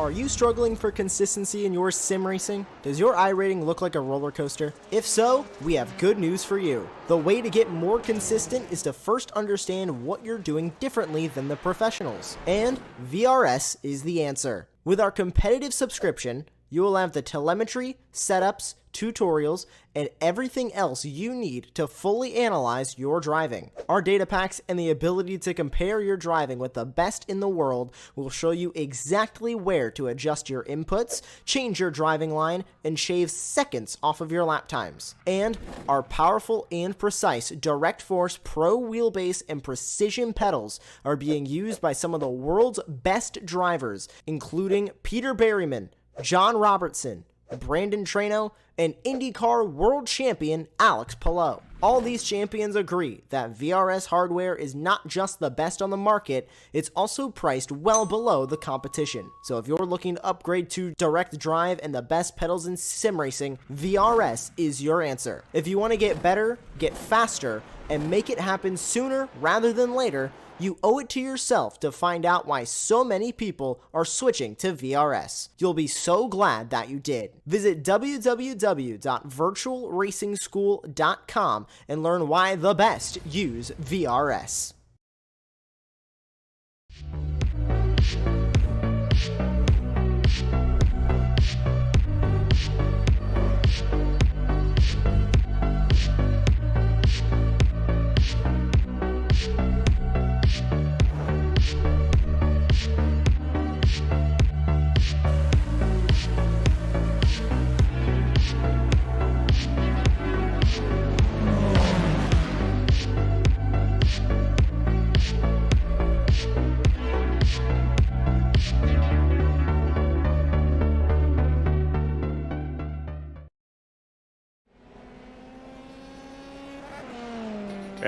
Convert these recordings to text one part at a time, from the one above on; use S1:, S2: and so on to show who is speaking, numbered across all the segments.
S1: Are you struggling for consistency in your sim racing? Does your iRating look like a roller coaster? If so, we have good news for you. The way to get more consistent is to first understand what you're doing differently than the professionals. And VRS is the answer. With our competitive subscription, you will have the telemetry, setups, tutorials, and everything else you need to fully analyze your driving. Our data packs and the ability to compare your driving with the best in the world will show you exactly where to adjust your inputs, change your driving line, and shave seconds off of your lap times. And our powerful and precise Direct Force Pro wheelbase and precision pedals are being used by some of the world's best drivers, including Peter Berryman, John Robertson, Brandon Trano, and IndyCar World Champion Alex Palou. All these champions agree that VRS hardware is not just the best on the market, it's also priced well below the competition. So if you're looking to upgrade to direct drive and the best pedals in sim racing, VRS is your answer. If you want to get better, get faster, and make it happen sooner rather than later, you owe it to yourself to find out why so many people are switching to VRS. You'll be so glad that you did. Visit www.virtualracingschool.com and learn why the best use VRS.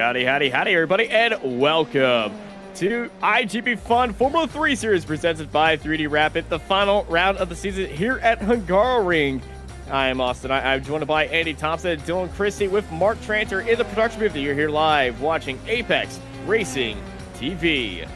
S2: Howdy, howdy, howdy, everybody, and welcome to iGPFun Formula 3 Series presented by 3D Rapid, the final round of the season here at Hungaroring. I am Austin. I'm joined by Andy Thompson and Dylan Christie with Mark Tranter in the production booth. You're here live watching Apex Racing TV.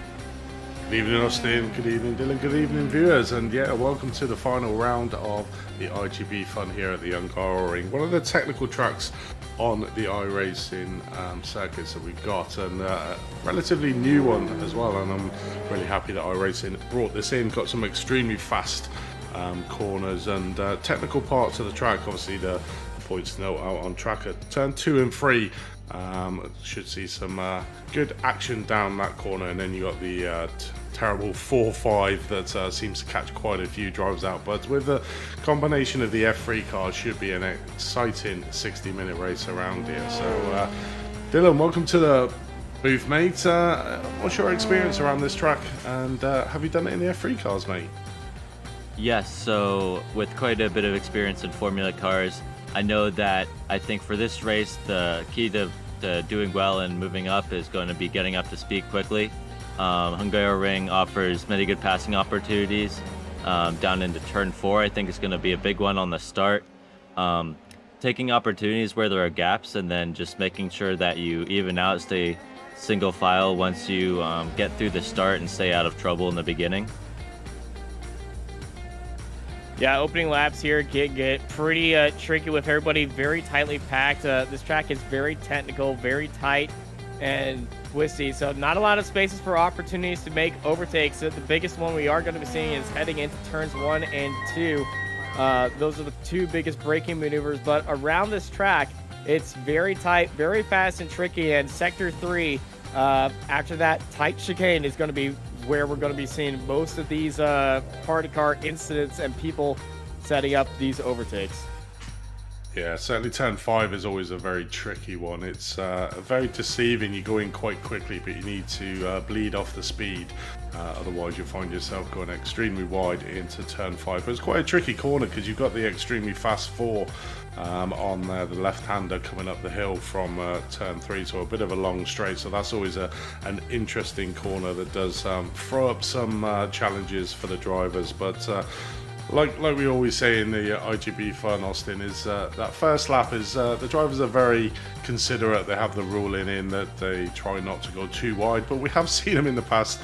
S3: Good evening, Austin. Good evening, Dylan. Good evening, viewers. And yeah, welcome to the final round of the IGP Fun here at the Hungaroring. One of the technical tracks on the iRacing circuits that we've got, and a relatively new one as well. And I'm really happy that iRacing brought this in. Got some extremely fast corners and technical parts of the track. Obviously, the points to note out on track at turn 2 and 3. Should see some good action down that corner, and then you got the terrible 4-5 that seems to catch quite a few drivers out. But with the combination of the F3 cars, should be an exciting 60-minute race around here. So, Dylan, welcome to the booth, mate. What's your experience around this track, and have you done it in the F3 cars, mate?
S4: Yes, so with quite a bit of experience in Formula cars, I know that I think for this race, the key to doing well and moving up is going to be getting up to speed quickly. Hungaroring offers many good passing opportunities down into turn 4. I think is going to be a big one on the start. Taking opportunities where there are gaps, and then just making sure that you even out, stay single file once you get through the start and stay out of trouble in the beginning.
S2: Yeah, opening laps here get pretty tricky with everybody very tightly packed. This track is very technical, very tight and twisty, so not a lot of spaces for opportunities to make overtakes. The biggest one we are going to be seeing is heading into turns 1 and 2. Those are the two biggest braking maneuvers, but around this track, it's very tight, very fast and tricky, and Sector 3, after that tight chicane, is going to be where we're going to be seeing most of these party car incidents and people setting up these overtakes.
S3: Yeah, certainly turn 5 is always a very tricky one. It's very deceiving. You go in quite quickly, but you need to bleed off the speed. Otherwise, you'll find yourself going extremely wide into turn 5. But it's quite a tricky corner because you've got the extremely fast 4 on the left-hander coming up the hill from turn 3, so a bit of a long straight. So that's always an interesting corner that does throw up some challenges for the drivers. But like we always say in the IGP Fun, Austin, is that first lap is the drivers are very considerate. They have the ruling in that they try not to go too wide, but we have seen them in the past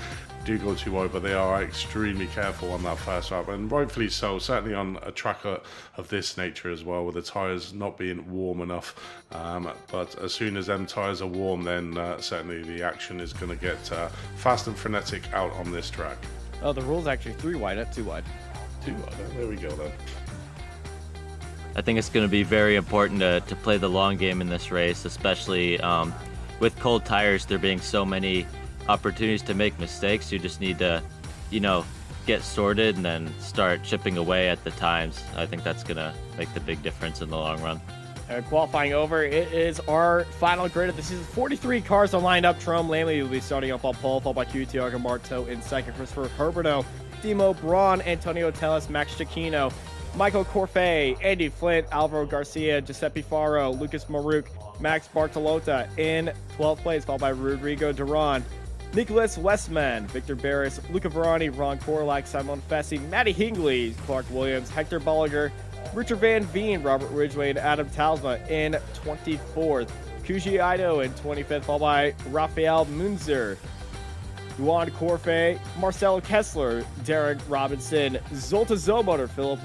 S3: do go too wide, but they are extremely careful on that first lap, and rightfully so, certainly on a track of this nature as well, with the tyres not being warm enough. But as soon as them tyres are warm, then certainly the action is going to get fast and frenetic out on this track.
S2: Oh, the rule's actually 3 wide, not 2 wide.
S3: 2 wide, there we go then.
S4: I think it's going to be very important to play the long game in this race, especially with cold tires, there being so many opportunities to make mistakes. You just need to, get sorted and then start chipping away at the times. I think that's going to make the big difference in the long run.
S2: Qualifying over, it is our final grid of the season. 43 cars are lined up. Trome Lamley will be starting up on pole, followed by Tiago Marto in second. Christopher Herberto, Dimo Braun, Antonio Tellis, Max Chiquino, Michael Corfei, Andy Flint, Alvaro Garcia, Giuseppe Faro, Lucas Maruk, Max Bartolotta in 12th place, followed by Rodrigo Duran, Nicholas Westman, Victor Barris, Luca Verani, Ron Korlak, Simon Fessi, Matty Hingley, Clark Williams, Hector Bolliger, Richard Van Veen, Robert Ridgway, and Adam Talsma in 24th. Kuji Aido in 25th, followed by Rafael Munzer, Juan Corfe, Marcelo Kessler, Derek Robinson, Zolta Zomotor, Philip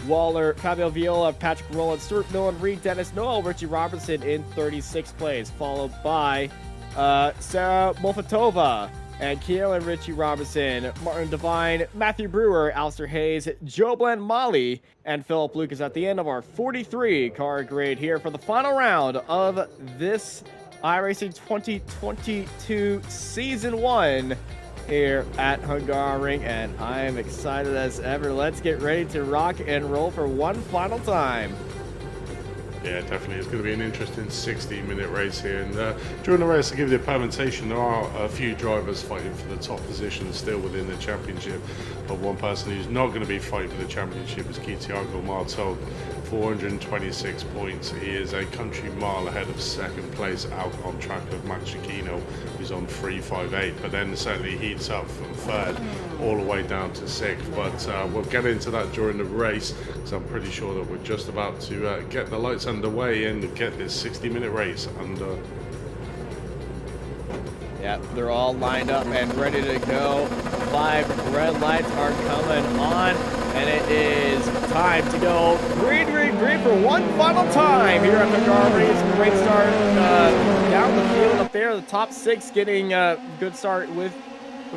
S2: Waller, Fabio Viola, Patrick Rowland, Stuart Millen, Reed Dennis, Noel, Richie Robinson in 36th place, followed by Sarah Molfatova and Keelan Richie Robinson, Martin Devine, Matthew Brewer, Alistair Hayes, Joe Bland Molly, and Philip Lucas at the end of our 43 car grade here for the final round of this iRacing 2022 Season 1 here at Hungaroring, and I am excited as ever. Let's get ready to rock and roll for one final time.
S3: Yeah, definitely. It's going to be an interesting 60-minute race here. And during the race, to give you the permutation, there are a few drivers fighting for the top position still within the championship. But one person who's not going to be fighting for the championship is Tiago Marto, 426 points. He is a country mile ahead of second place out on track of Max Chiquino, who's on 358. But then certainly heats up from third all the way down to sixth. But we'll get into that during the race, because I'm pretty sure that we're just about to get the lights underway and get this 60-minute race under.
S2: Yeah, they're all lined up and ready to go. 5 red lights are coming on, and it is time to go green, green, green for one final time here at Hungaroring. It's a great start down the field up there. The top 6 getting a good start with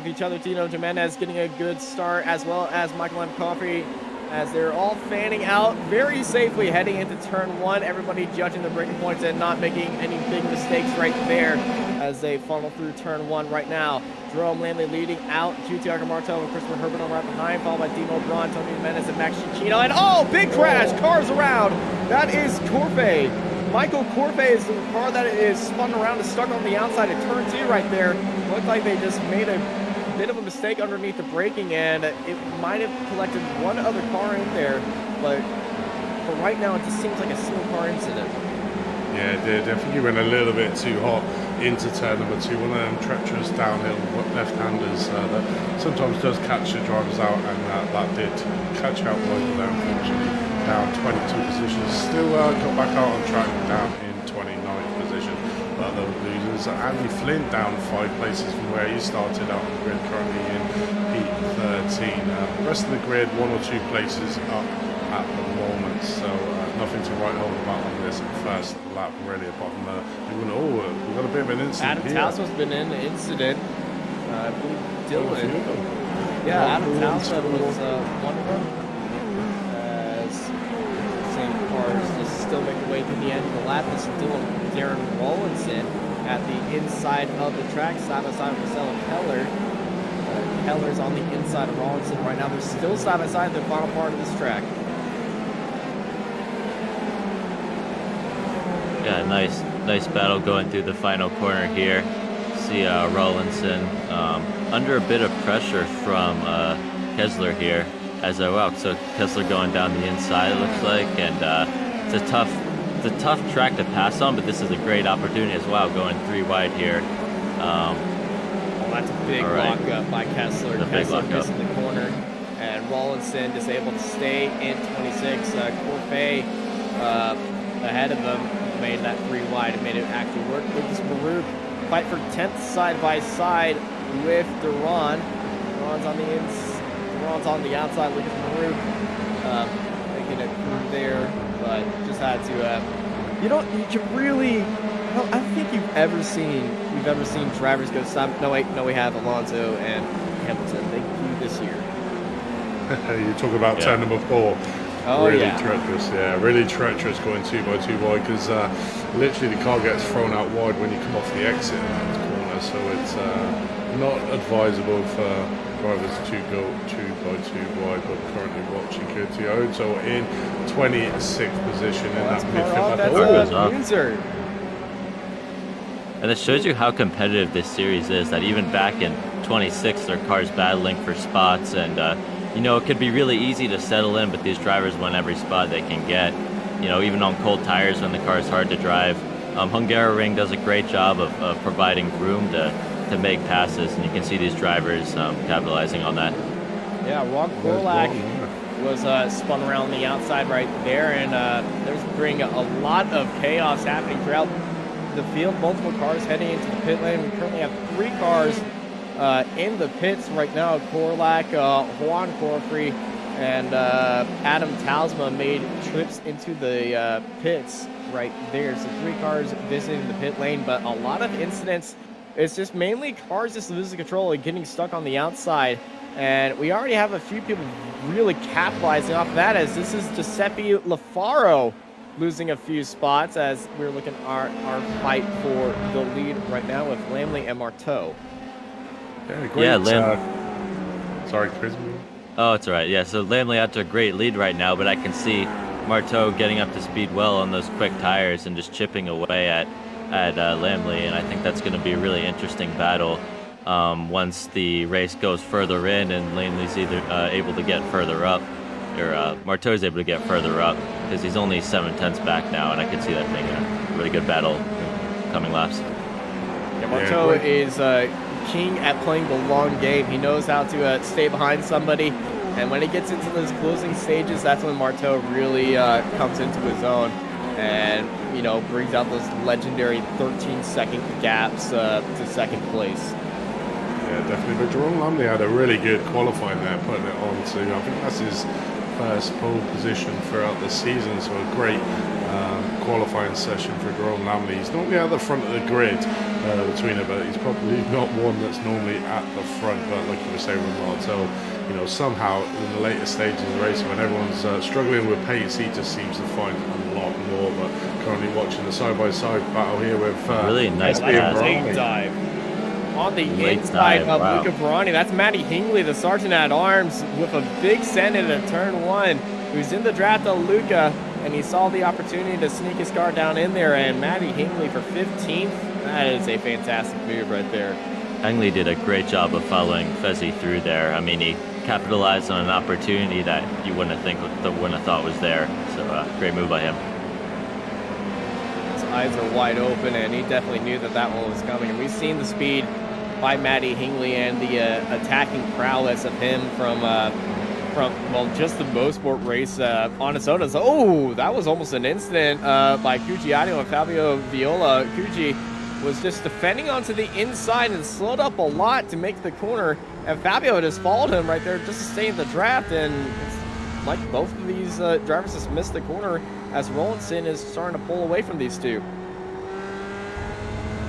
S2: each other. Tino Jimenez getting a good start, as well as Michael M. Coffey, as they're all fanning out very safely heading into turn 1. Everybody judging the braking points and not making any big mistakes right there as they funnel through turn 1 right now. Jerome Lamley leading out, QTR Martel and Christopher Herbert on right behind, followed by Dino Braun, Tony Jimenez, and Max Cicchino. And oh, big crash, cars around. That is Corfe. Michael Corfe is the car that is spun around and stuck on the outside of turn 2 right there. Looked like they just made a bit of a mistake underneath the braking, and it might have collected one other car in there, but for right now it just seems like a single car incident.
S3: Yeah, it did. I think he went a little bit too hot into turn number 2. One of them treacherous downhill left-handers that sometimes does catch the drivers out, and that did catch out Michael there, unfortunately. Down 22 positions. Still got back out on track, down in 29th position. But the losers, Andy Flint down 5 places from where he started out on the grid, currently in P13. The rest of the grid, 1 or 2 places up at the moment, so nothing to write home about on this first lap, really, apart from we've got a bit of an incident
S2: Adam
S3: here.
S2: Towson's been in the incident. I believe Dylan. Yeah, Adam Towson was one of them. As same cars just still make their way to the end of the lap. This is Dylan Darren Rawlinson at the inside of the track, side by side with Marcelo Keller. Keller's on the inside of Rawlinson right now. They're still side by side in the final part of this track.
S4: Yeah, nice battle going through the final corner here. See Rawlinson under a bit of pressure from Kessler here. As wow, so Kessler going down the inside, it looks like, and it's a tough track to pass on, but this is a great opportunity as well, going 3 wide here.
S2: Well, that's a big lock up by Kessler. Kessler missing the corner, and Rawlinson just able to stay in 26. Corfe ahead of him made that 3 wide and made it actually work. Lucas Baruch fight for 10th side by side with Duran. Duran's on the outside. Lucas Baruch making it through there, but just had to. You can really. I don't think we've ever seen drivers go stop. No, wait, no, we have Alonso and Hamilton. Thank you this year.
S3: You're talking about turn number 4.
S2: Oh,
S3: really
S2: yeah.
S3: treacherous, really treacherous going 2 by 2 wide, because literally the car gets thrown out wide when you come off the exit in that corner, so it's not advisable for drivers to go 2 by 2 wide, but currently watching Curtio, so in 26th position in that midfield.
S2: That's a
S4: And it shows you how competitive this series is, that even back in 26, their cars battling for spots, and it could be really easy to settle in, but these drivers want every spot they can get. Even on cold tires when the car is hard to drive. Hungaroring does a great job of providing room to make passes, and you can see these drivers capitalizing on that.
S2: Yeah, Ron Korlak was spun around the outside right there, and there's bringing a lot of chaos happening throughout the field. Multiple cars heading into the pit lane. We currently have 3 cars in the pits right now. Korlak, Juan Corfrey, and Adam Talsma made trips into the pits right there. So 3 cars visiting the pit lane, but a lot of incidents. It's just mainly cars just losing control and getting stuck on the outside. And we already have a few people really capitalizing off of that, as this is Giuseppe Lafaro losing a few spots, as we're looking at our fight for the lead right now with Lamley and Marteau.
S3: Yeah, great. Sorry, Chris.
S4: Oh, it's all right. Yeah, so Lamley out to a great lead right now, but I can see Marteau getting up to speed well on those quick tires and just chipping away at Lamley, and I think that's going to be a really interesting battle once the race goes further in and Lamley's either able to get further up, or Marteau's able to get further up, because he's only 7/10 back now, and I can see that being a really good battle coming laps.
S2: Yeah, Marteau is king at playing the long game. He knows how to stay behind somebody, and when he gets into those closing stages, that's when Marteau really comes into his own. and, you know, brings out those legendary 13-second gaps to second place.
S3: Yeah, definitely. But Jerome Lumley had a really good qualifying there, putting it on to, I think that's his first pole position throughout the season, so a great qualifying session for Jerome Lumley. He's normally at the front of the grid between it, but he's probably not one that's normally at the front. But like you were saying with Martel, you know, somehow in the later stages of the race, when everyone's struggling with pace, he just seems to find a lot more. But currently watching the side-by-side battle here with
S4: really nice
S2: late dive on the inside of Luca Barani. That's Matty Hingley, the sergeant at arms, with a big send into turn 1, who's in the draft of Luca, and he saw the opportunity to sneak his car down in there, and Matty Hingley for 15th. That is a fantastic move right there.
S4: Hingley did a great job of following Fezzi through there. I mean, he capitalized on an opportunity that you wouldn't have thought was there. So great move by him.
S2: His eyes are wide open, and he definitely knew that that one was coming. And we've seen the speed by Matty Hingley and the attacking prowess of him from well, just the Mosport race on its own. Oh, that was almost an incident by Cucciato and Fabio Viola. Cucci was just defending onto the inside and slowed up a lot to make the corner, and Fabio just followed him right there just to stay in the draft, and it's like both of these drivers just missed the corner as Rollinson is starting to pull away from these two.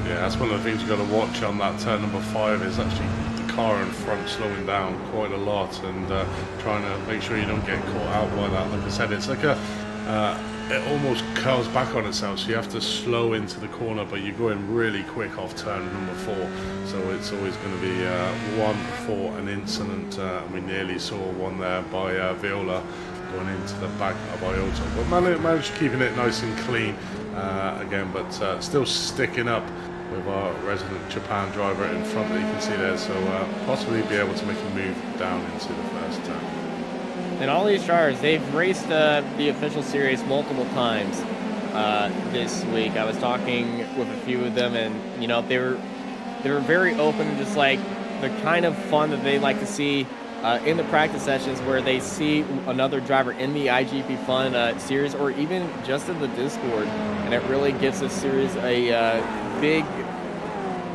S3: Yeah, that's one of the things you've got to watch on that turn number 5 is actually the car in front slowing down quite a lot and trying to make sure you don't get caught out by that. Like I said, it's like it almost curls back on itself, so you have to slow into the corner, but you're going really quick off turn number 4, so it's always going to be one for an incident. We nearly saw one there by Viola going into the back of Iota, but managed keeping it nice and clean again, but still sticking up with our resident Japan driver in front that you can see there, so possibly be able to make a move down into the first turn.
S2: And all these drivers, they've raced the official series multiple times this week. I was talking with a few of them, and you know, they were very open, just like the kind of fun that they like to see in the practice sessions, where they see another driver in the IGP Fun series, or even just in the Discord, and it really gives this series a big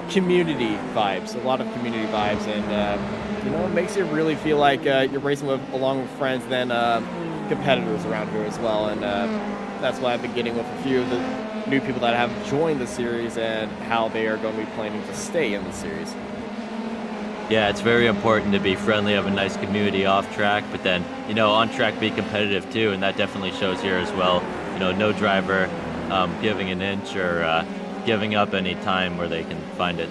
S2: community vibes, a lot of community vibes, and you know, it makes you really feel like you're racing along with friends than competitors around here as well. And that's why I've been getting with a few of the new people that have joined the series and how they are going to be planning to stay in the series.
S4: Yeah, it's very important to be friendly, have a nice community off track, but then, you know, on track be competitive too, and that definitely shows here as well. You know, no driver giving an inch or giving up any time where they can find it.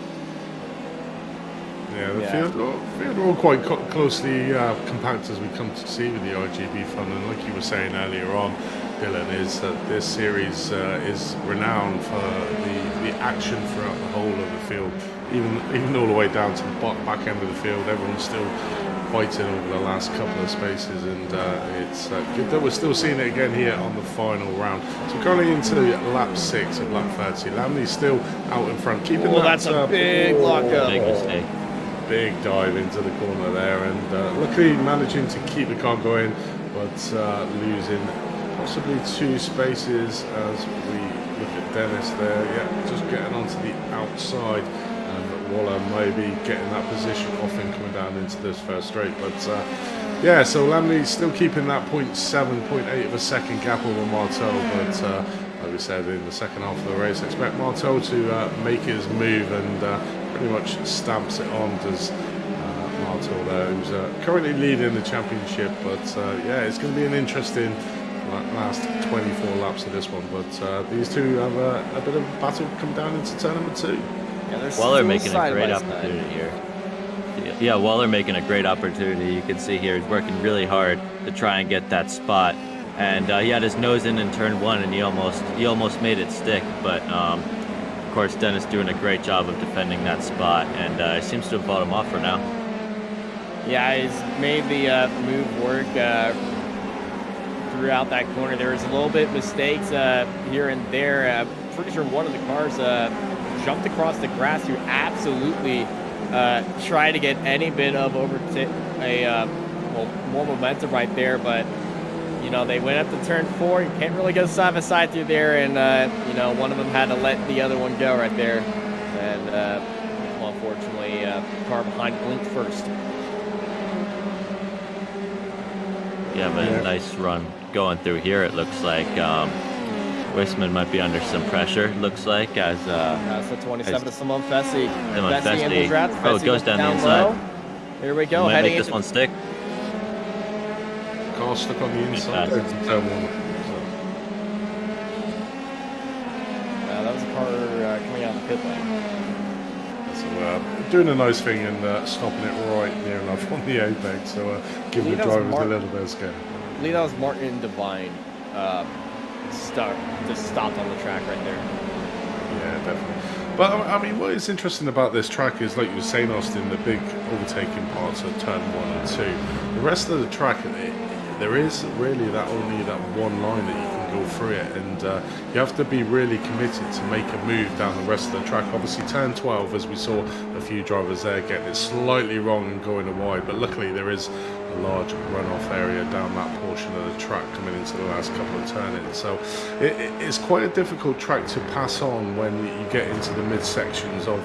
S3: Yeah, the field are all quite closely compact as we come to see with the IGP Fun, and like you were saying earlier on, Dylan, is that this series is renowned for the action throughout the whole of the field, even all the way down to the back end of the field. Everyone's still fighting over the last couple of spaces, and it's good that we're still seeing it again here on the final round. So currently into lap 6 of lap 30. Lamley's still out in front, keeping that.
S2: That's a big lockup.
S4: Big mistake.
S3: Big dive into the corner there, and luckily managing to keep the car going, but losing possibly 2 spaces as we look at Dennis there. Yeah, just getting onto the outside, and Waller maybe getting that position off him coming down into this first straight. But yeah, so Lamley's still keeping that 0.8 of a second gap over Martel, but like we said, in the second half of the race, expect Martel to make his move, and pretty much stamps it on, does Martel there, who's currently leading the championship. But yeah, it's going to be an interesting last 24 laps of this one, but these two have a bit of a battle come down into turn number 2.
S2: Yeah,
S4: Waller making a great opportunity here. Yeah, Waller making a great opportunity. You can see here he's working really hard to try and get that spot, and he had his nose in turn 1, and he almost made it stick, but of course Dennis doing a great job of defending that spot, and seems to have bought him off for now.
S2: Yeah, he's made the move work throughout that corner. There was a little bit mistakes here and there. I'm pretty sure one of the cars jumped across the grass to absolutely try to get any bit of more momentum right there, but you you know, they went up to turn 4. You can't really go side by side through there, and you know, one of them had to let the other one go right there, and well, unfortunately, car behind blinked first.
S4: Yeah, but a nice run going through here. It looks like Wisman might be under some pressure. Looks like as
S2: So 27 to Simone Fessy.
S4: Simone
S2: Fessy and
S4: Fessy.
S2: Budrath.
S4: Oh, it goes down the inside.
S2: Low. Here we go.
S4: Might
S2: Heading
S4: make this
S2: into
S4: one stick.
S3: Car stuck on the inside.
S4: Fast.
S3: Turn 1.
S2: that was a car coming out of the pit lane.
S3: So doing a nice thing and stopping it right near enough on the apex. So giving the drivers a little bit of scare.
S2: I believe that was Martin Devine just stopped on the track right there.
S3: Yeah, definitely. But I mean, what is interesting about this track is, like you were saying, Austin, the big overtaking parts of turn 1 and 2. The rest of the track, there is really only that one line that you can go through it, and you have to be really committed to make a move down the rest of the track. Obviously, turn 12, as we saw a few drivers there getting it slightly wrong and going wide, but luckily there is a large runoff area down that portion of the track coming into the last couple of turn-ins. So it's quite a difficult track to pass on when you get into the mid-sections of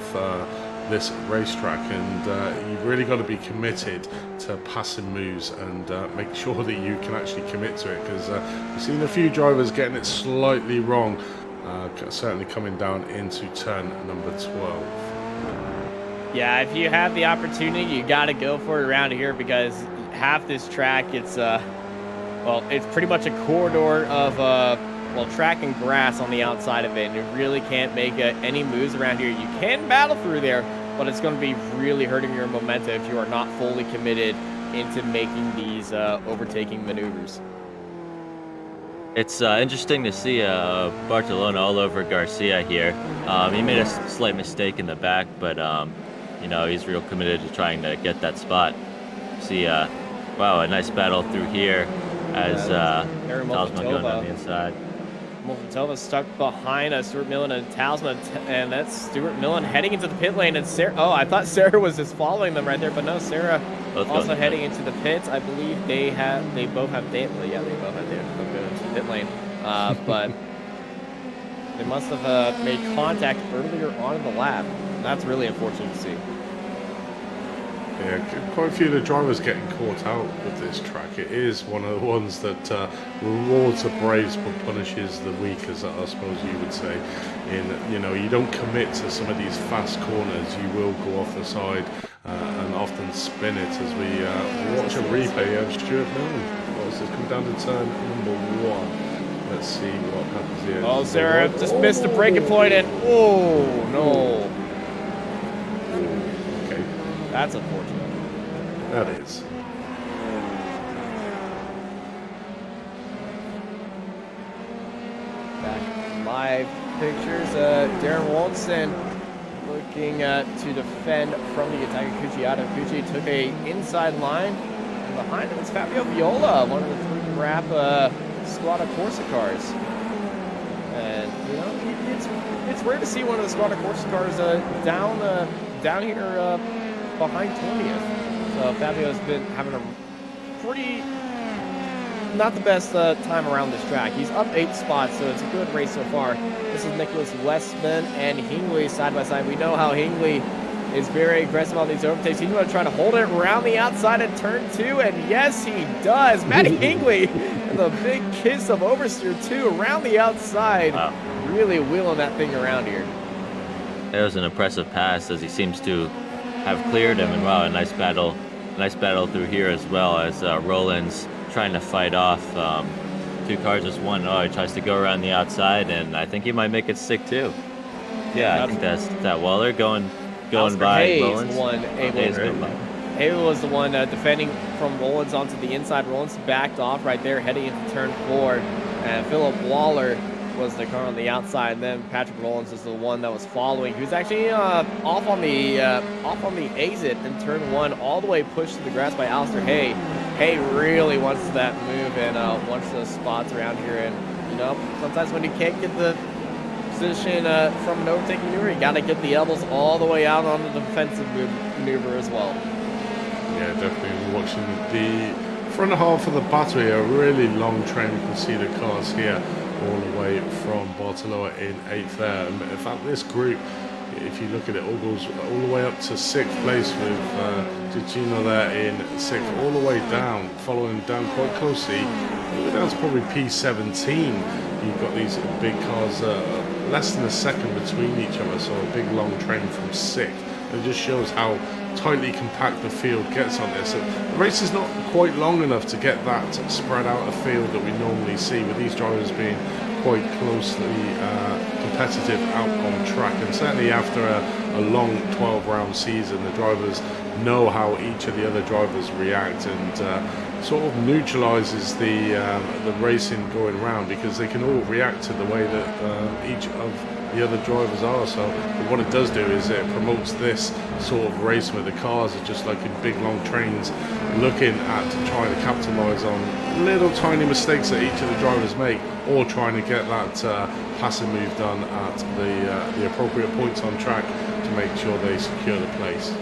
S3: this racetrack, and you've really got to be committed to passing moves and make sure that you can actually commit to it, because we've seen a few drivers getting it slightly wrong, certainly coming down into turn number 12.
S2: Yeah, if you have the opportunity, you got to go for it around here, because half this track, it's well, it's pretty much a corridor of well, track and grass on the outside of it, and you really can't make any moves around here. You can battle through there, but it's going to be really hurting your momentum if you are not fully committed into making these overtaking maneuvers.
S4: It's interesting to see Barcelona all over Garcia here. He made a slight mistake in the back, but you know, he's real committed to trying to get that spot. See, wow, a nice battle through here as Talisman going on the inside.
S2: Molotova stuck behind Stuart Millen and Talisman, and that's Stuart Millen heading into the pit lane. And Sarah, oh, I thought Sarah was just following them right there, but no, Sarah also heading into the pits. I believe they both have data. Yeah, they both have data. Both go into the pit lane, but they must have made contact earlier on in the lap. That's really unfortunate to see.
S3: Yeah, quite a few of the drivers getting caught out with this track. It is one of the ones that rewards the braves but punishes the weak, as I suppose you would say. In, you know, you don't commit to some of these fast corners, you will go off the side and often spin it, as we watch a replay of Stuart Millen. Well, this come down to turn number 1. Let's see what happens here.
S2: Oh, Sarah just missed the breaking point, and oh no. That's unfortunate.
S3: That is.
S2: Back live pictures. Darren Walton looking to defend from the attack of Cucciato. Cucci took a inside line, and behind him is Fabio Viola, one of the 3-wrap Squadra Corsa cars. And you know, it's rare to see one of the Squadra Corsa cars down here behind 20th. So Fabio has been having a pretty, not the best time around this track. He's up 8 spots, so it's a good race so far. This is Nicholas Westman and Hingley side by side. We know how Hingley is very aggressive on these overtakes. He's going to try to hold it around the outside at turn 2, and yes, he does. Matty Hingley, and the big kiss of oversteer 2 around the outside. Wow. Really wheeling that thing around here.
S4: It was an impressive pass, as he seems to have cleared him, and wow, a nice battle through here as well, as Roland's trying to fight off 2 cars as one. Oh, he tries to go around the outside, and I think he might make it stick too. Yeah, I think that's that Waller going by Roland's.
S2: Abel was the one defending from Rollins onto the inside. Rollins backed off right there, heading into turn 4, and Philip Waller was the car on the outside. And then Patrick Rollins is the one that was following. He was actually off on the exit in turn 1, all the way pushed to the grass by Alistair Hay. Hay really wants that move and wants those spots around here. And you know, sometimes when you can't get the position from an overtaking maneuver, you got to get the elbows all the way out on the defensive maneuver as well.
S3: Yeah, definitely. We're watching the front half of the battery, a really long train. You can see the cars here all the way from Bartoloma in 8th there. And in fact, this group, if you look at it, all goes all the way up to 6th place with Gigino there in 6th, all the way down, following down quite closely. All the way down to probably P17. You've got these big cars less than a second between each other, so a big long train from 6th. It just shows how tightly compact the field gets on this. The race is not quite long enough to get that spread out of field that we normally see, with these drivers being quite closely competitive out on track. And certainly after a long 12-round season, the drivers know how each of the other drivers react, and sort of neutralizes the racing going round, because they can all react to the way that each of the other drivers are. So what it does do is it promotes this sort of race where the cars are just like in big long trains, looking at trying to capitalize on little tiny mistakes that each of the drivers make, or trying to get that passing move done at the appropriate points on track to make sure they secure the place.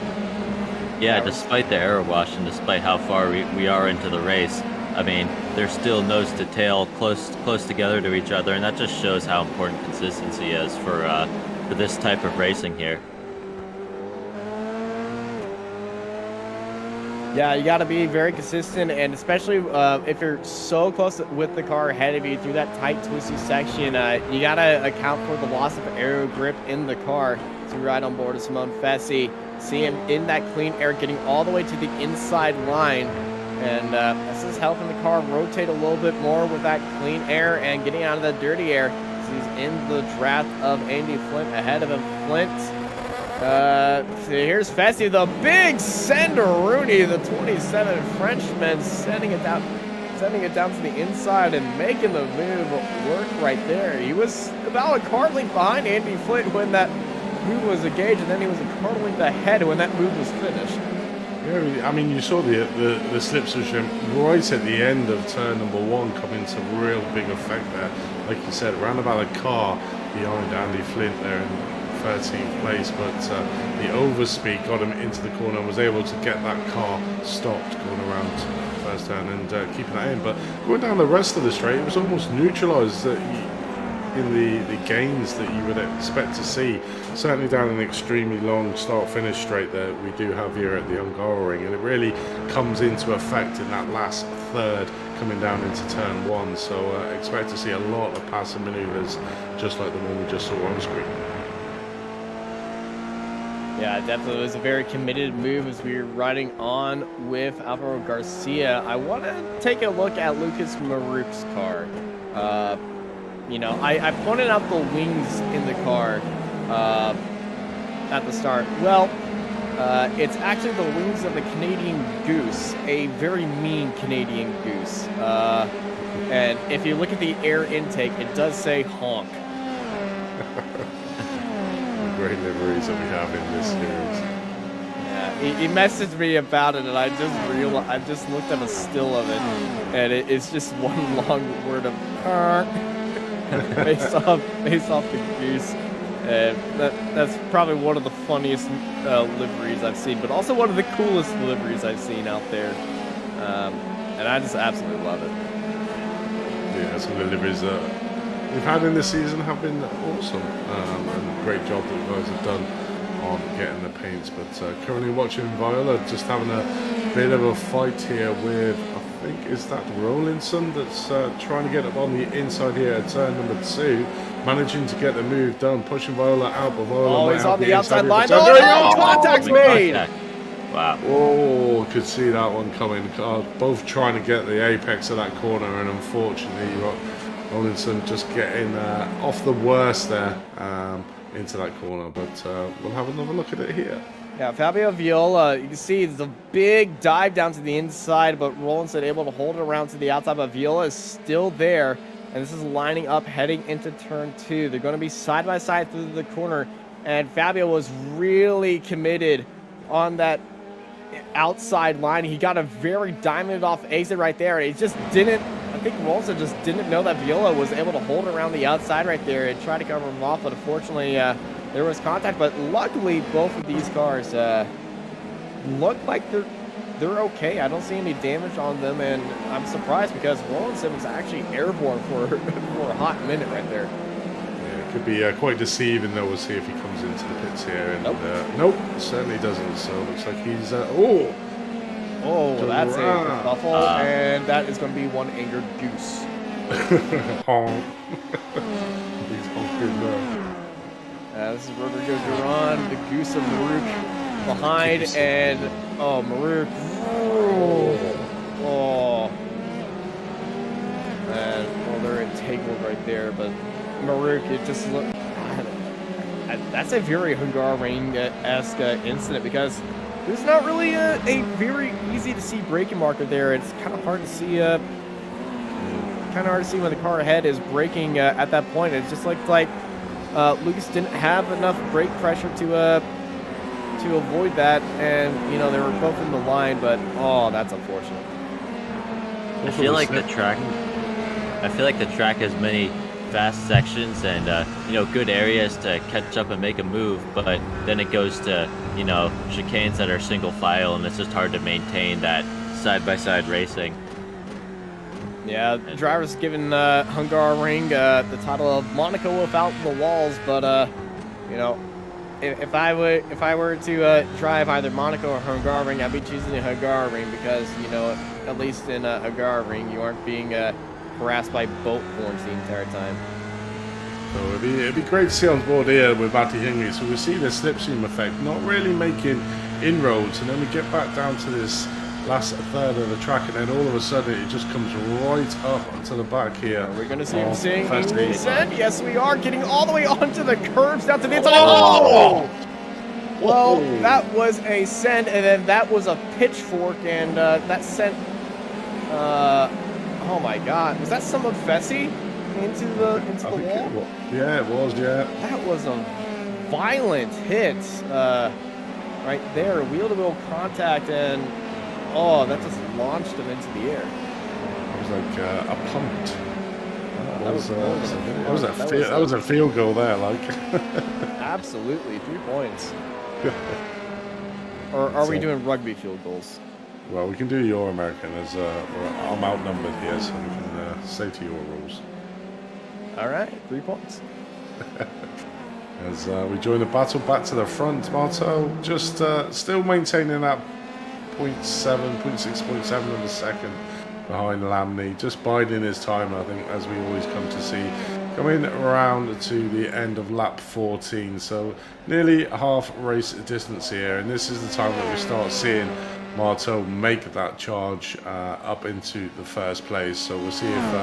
S4: Yeah, despite the error wash and despite how far we are into the race, I mean, they're still nose to tail, close together to each other, and that just shows how important consistency is for this type of racing here.
S2: Yeah, you got to be very consistent, and especially if you're so close with the car ahead of you through that tight, twisty section, you got to account for the loss of aero grip in the car. So we ride on board with Simone Fessi, see him in that clean air, getting all the way to the inside line. And this is helping the car rotate a little bit more with that clean air and getting out of that dirty air. So he's in the draft of Andy Flint ahead of him. Flint. So here's Fessi, the big Senderuni, the 27 Frenchman, sending it down to the inside and making the move work right there. He was about a car length behind Andy Flint when that move was engaged, and then he was a car length ahead when that move was finished.
S3: Yeah, I mean, you saw the slip switch right at the end of turn number 1 come into real big effect there. Like you said, around about a car behind Andy Flint there in 13th place, but the overspeed got him into the corner and was able to get that car stopped going around first turn and keeping that in. But going down the rest of the straight, it was almost neutralised in the gains that you would expect to see. Certainly down an extremely long start-finish straight that we do have here at the Hungaroring, and it really comes into effect in that last third coming down into turn 1. So expect to see a lot of passing manoeuvres just like the one we just saw on screen.
S2: Yeah, definitely was a very committed move as we were riding on with Alvaro Garcia. I want to take a look at Lucas Maruk's car. You know, I pointed out the wings in the car at the start. Well, it's actually the wings of the Canadian Goose, a very mean Canadian Goose. And if you look at the air intake, it does say honk.
S3: Great liveries that we have in this series.
S2: Yeah, he messaged me about it, and I just looked at a still of it, and it's just one long word of honk. based off the goose. That's probably one of the funniest liveries I've seen, but also one of the coolest liveries I've seen out there. And I just absolutely love it.
S3: Yeah, some of the liveries that we've had in this season have been awesome. And great job that you guys have done on getting the paints. But currently watching Viola just having a bit of a fight here with, I think, is that Rollinson that's trying to get up on the inside here at turn number 2, managing to get the move done, pushing Viola out, but Viola
S2: he's on the outside line.
S3: Oh,
S2: Contact's made!
S4: Wow.
S3: Oh, could see that one coming. Both trying to get the apex of that corner, and unfortunately, Rollinson just getting off the worst there into that corner. But we'll have another look at it here.
S2: Yeah, Fabio Viola, you can see the big dive down to the inside, but Rollinson able to hold it around to the outside, but Viola is still there, and this is lining up heading into turn 2. They're going to be side by side through the corner, and Fabio was really committed on that outside line. He got a very diamonded off exit right there, and he just didn't, I think Rollinson just didn't know that Viola was able to hold around the outside right there and try to cover him off, but unfortunately, there was contact. But luckily, both of these cars look like they're they're okay. I don't see any damage on them, and I'm surprised because Roland Simmons actually airborne for a hot minute right there.
S3: Yeah, it could be quite deceiving, though. We'll see if he comes into the pits here. And, nope, certainly doesn't. So it looks like he's... oh,
S2: that's a kerfuffle, and that is going to be one angered goose.
S3: Honk. He's honking there.
S2: This is Rodrigo Duran, the goose of Maruk behind, and Maruk. And they're entangled right there, but Maruk, it just looked. That's a very Hungaroring-esque incident because there's not really a very easy to see braking marker there. It's kind of hard to see. When the car ahead is braking at that point. It's just like Lucas didn't have enough brake pressure to avoid that, and they were both in the line. But that's unfortunate.
S4: I feel like the track has many fast sections and good areas to catch up and make a move, but then it goes to chicanes that are single file, and it's just hard to maintain that side-by-side racing.
S2: Yeah, the driver's given Hungaroring the title of Monaco without the walls, but if I were to drive either Monaco or Hungaroring, I'd be choosing Hungaroring because at least in Hungaroring you aren't being harassed by boat horns the entire time.
S3: So it'd be great to see on board here with Matti Hingley. So we see the slipstream effect not really making inroads, and then we get back down to this last third of the track, and then all of a sudden it just comes right up to the back here.
S2: Are we going to see him sing descent? Yes, we are, getting all the way onto the curves down to the inside. Well, that was a send, and then that was a pitchfork, and that sent. Oh my God, was that some of Fessy into the wall?
S3: Yeah, it was. Yeah.
S2: That was a violent hit right there, wheel-to-wheel contact, and that just launched him into the air.
S3: It was like a punt. That was a field goal there, like.
S2: Absolutely, 3 points. Or are we doing rugby field goals?
S3: Well, we can do your American as I'm outnumbered here, so we can say to your rules.
S2: All right, 3 points.
S3: As we join the battle back to the front, Marto just still maintaining that 0.6.7 of a second behind Lamney, just biding his time, I think, as we always come to see. Coming around to the end of lap 14, so nearly half race distance here, and this is the time that we start seeing Marto make that charge up into the first place. So we'll see if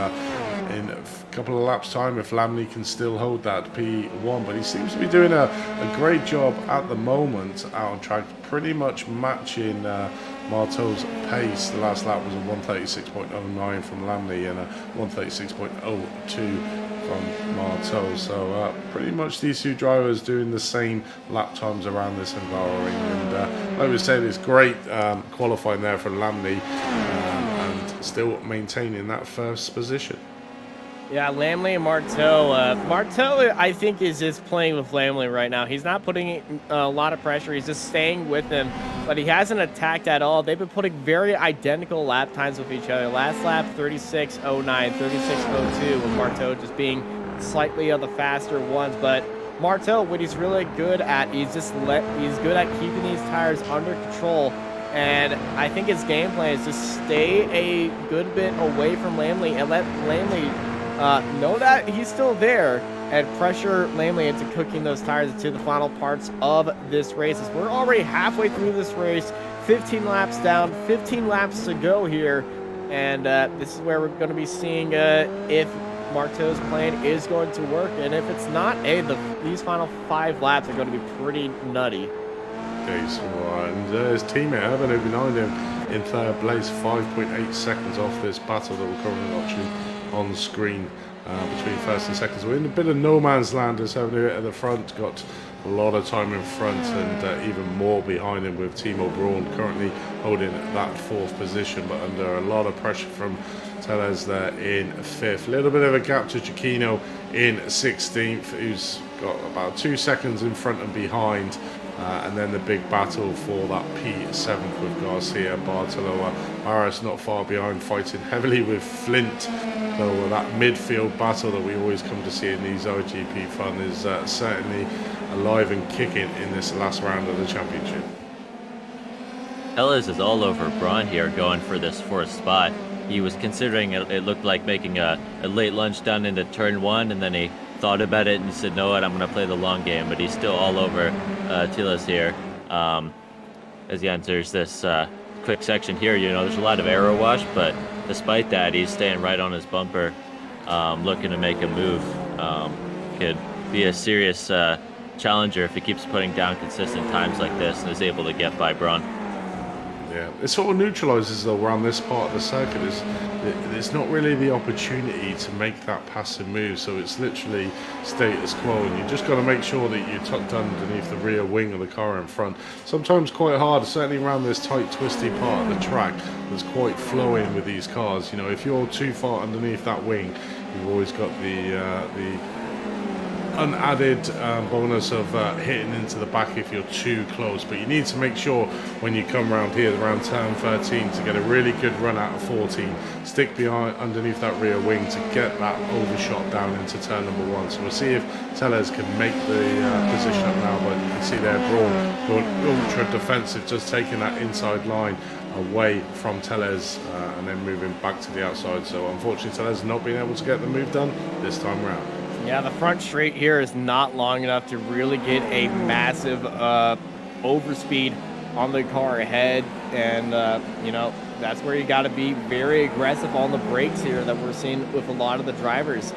S3: in a couple of laps time if Lamney can still hold that P1, but he seems to be doing a great job at the moment out on track, pretty much matching Marto's pace. The last lap was a 136.09 from Lamney and a 136.02 from Marto, so pretty much these two drivers doing the same lap times around this Hungaroring, and like we said, it's great qualifying there for Lamney and still maintaining that first position.
S2: Yeah, Lamley and Marteau. Marteau, I think, is just playing with Lamley right now. He's not putting a lot of pressure. He's just staying with him, but he hasn't attacked at all. They've been putting very identical lap times with each other. Last lap, 36.09, 36.02, with Marteau just being slightly of the faster ones. But Marteau, what he's really good at, he's good at keeping these tires under control. And I think his game plan is to stay a good bit away from Lamley and let Lamley know that he's still there and pressure Lamley into cooking those tires into the final parts of this race. As we're already halfway through this race, 15 laps down, 15 laps to go here, and this is where we're going to be seeing if Marteau's plan is going to work, and if it's not, these final 5 laps are going to be pretty nutty.
S3: Okay, so and his teammate Urban behind him in third place, 5.8 seconds off this battle that we're currently watching on screen between first and second. So we're in a bit of no man's land as Urban at the front, got a lot of time in front and even more behind him, with Timo Braun currently holding that 4th position, but under a lot of pressure from Tellez there in 5th. A little bit of a gap to Chiquino in 16th, who's got about 2 seconds in front and behind. And then the big battle for that P7th with Garcia, Bartoloa, VRS not far behind, fighting heavily with Flint. So that midfield battle that we always come to see in these IGP Fun is certainly alive and kicking in this last round of the championship.
S4: Tellez is all over Braun here, going for this 4th spot. He was considering it looked like making a late lunge down into turn 1, and then he thought about it and he said, "No, what? I'm going to play the long game." But he's still all over Tellez here as he enters this quick section here. You know, there's a lot of aero wash, but despite that, he's staying right on his bumper, looking to make a move. Could be a serious challenger if he keeps putting down consistent times like this and is able to get by Braun.
S3: Yeah, it sort of neutralises though around this part of the circuit. There's not really the opportunity to make that passive move, so it's literally status quo, and you just got to make sure that you're tucked underneath the rear wing of the car in front. Sometimes quite hard, certainly around this tight twisty part of the track that's quite flowing with these cars. You know, if you're too far underneath that wing, you've always got the unadded bonus of hitting into the back if you're too close. But you need to make sure when you come around here around turn 13 to get a really good run out of 14, stick behind underneath that rear wing to get that overshot down into turn number 1. So we'll see if Tellez can make the position up now, but you can see there Braun going ultra defensive, just taking that inside line away from Tellez and then moving back to the outside. So unfortunately Tellez not being able to get the move done this time round.
S2: Yeah, the front straight here is not long enough to really get a massive overspeed on the car ahead. And, you know, that's where you got to be very aggressive on the brakes here that we're seeing with a lot of the drivers.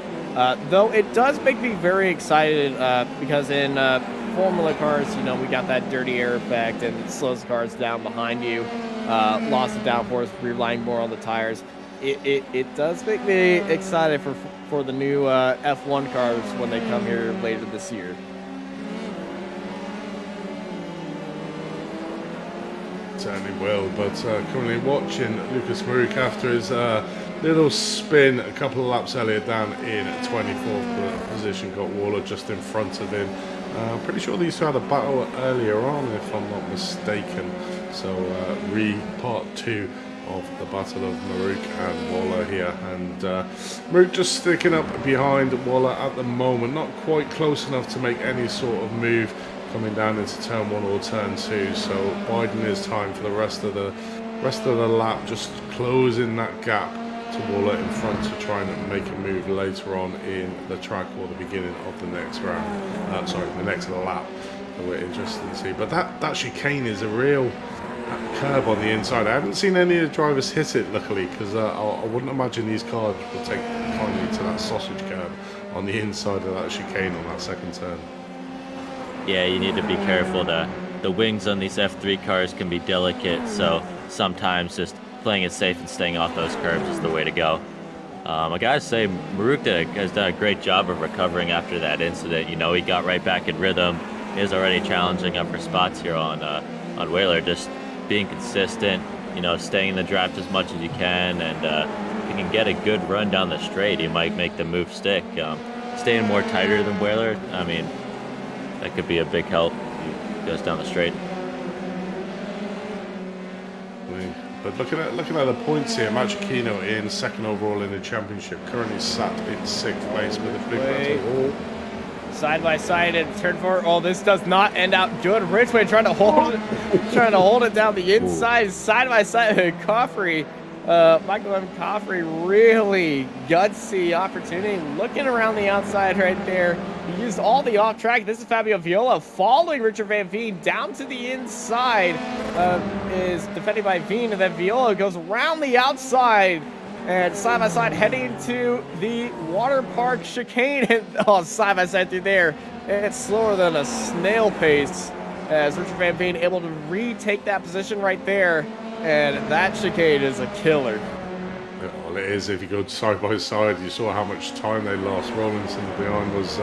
S2: Though it does make me very excited because in Formula cars, you know, we got that dirty air effect and it slows the cars down behind you. Loss of downforce, relying more on the tires. It does make me excited for the new F1 cars when they come here later this year.
S3: Certainly will, but currently watching Lucas Maruk after his little spin a couple of laps earlier down in 24th position, got Waller just in front of him. Pretty sure these two had a battle earlier on, if I'm not mistaken. So part 2 of the battle of Maruk and Waller here, and Maruk just sticking up behind Waller at the moment, not quite close enough to make any sort of move coming down into turn 1 or turn 2, so biding his time for the rest of the lap, just closing that gap to Waller in front to try and make a move later on in the track or the beginning of the next round, the next lap that we're interested to see. But that chicane is a real curb on the inside. I haven't seen any of the drivers hit it, luckily, because I wouldn't imagine these cars would take kindly to that sausage curb on the inside of that chicane on that second turn.
S4: Yeah, you need to be careful. The wings on these F3 cars can be delicate, so sometimes just playing it safe and staying off those curbs is the way to go. I gotta say, Maruk has done a great job of recovering after that incident. You know, he got right back in rhythm. He is already challenging upper spots here on Whaler, just being consistent, you know, staying in the draft as much as you can, and if you can get a good run down the straight, you might make the move stick. Staying more tighter than Whaler, I mean, that could be a big help. He goes down the straight.
S3: But looking at the points here, Machikino in 2nd overall in the championship, currently sat in 6th place with a big battle.
S2: Side by side and turn 4. Oh, this does not end out good. Ridgeway trying to hold it down the inside. Side by side. Coffrey, Michael M. Coffrey, really gutsy opportunity. Looking around the outside right there. He used all the off track. This is Fabio Viola following Richard Van Veen down to the inside. Is defended by Veen, and then Viola goes around the outside. And side by side heading to the water park chicane. And side by side through there. And it's slower than a snail pace as Richard Van Veen able to retake that position right there. And that chicane is a killer.
S3: Yeah, well, it is. If you go side by side, you saw how much time they lost. Rollinson behind was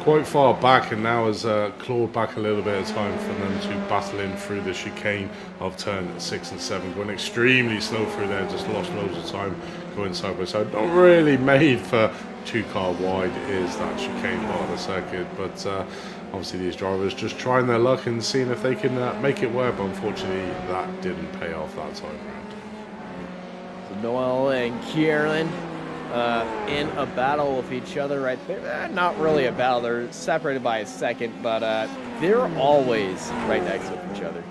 S3: quite far back, and now has clawed back a little bit of time for them to battle in through the chicane of turn 6 and 7. Going extremely slow through there, just lost loads of time going side by side. Not really made for 2-car wide is that chicane part of the circuit. But obviously these drivers just trying their luck and seeing if they can make it work, but unfortunately that didn't pay off that time round.
S2: So Noel and Kieran in a battle with each other right there. Not really a battle, they're separated by a second, but they're always right next to each other.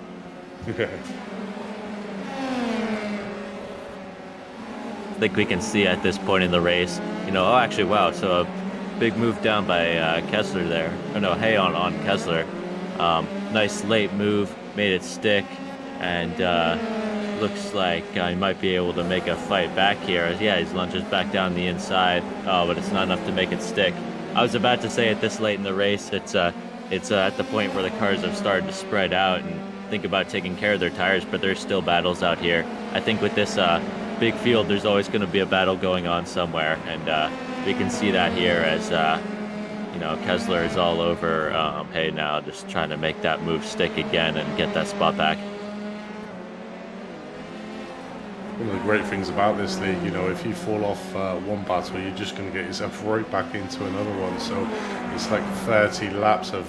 S4: I think we can see at this point in the race, oh, actually, wow, so a big move down by Kessler there. Oh, no, Hay on Kessler. Nice late move, made it stick, and looks like he might be able to make a fight back here. Yeah, he lunges back down the inside, but it's not enough to make it stick. I was about to say at this late in the race, it's at the point where the cars have started to spread out and think about taking care of their tires, but there's still battles out here. I think with this big field, there's always going to be a battle going on somewhere, and we can see that here as Kessler is all over Hay now, just trying to make that move stick again and get that spot back.
S3: One of the great things about this league, if you fall off one battle, you're just going to get yourself right back into another one. So it's like 30 laps of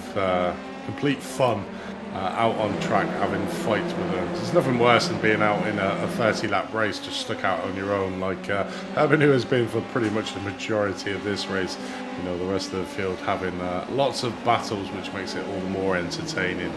S3: complete fun out on track, having fights with them. There's nothing worse than being out in a 30-lap race just stuck out on your own, like Urban has been for pretty much the majority of this race. The rest of the field having lots of battles, which makes it all the more entertaining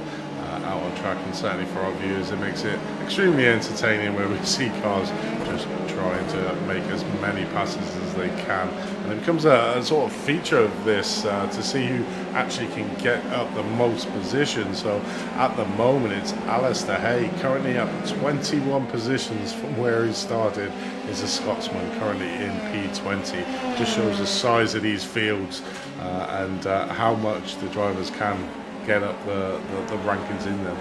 S3: out on track, and certainly for our viewers it makes it extremely entertaining where we see cars just trying to make as many passes as they can, and it becomes a sort of feature of this to see who actually can get up the most positions. So at the moment it's Alistair Hay, currently at 21 positions from where he started, is a Scotsman currently in P20. Just shows the size of these fields and how much the drivers can get up the rankings in them.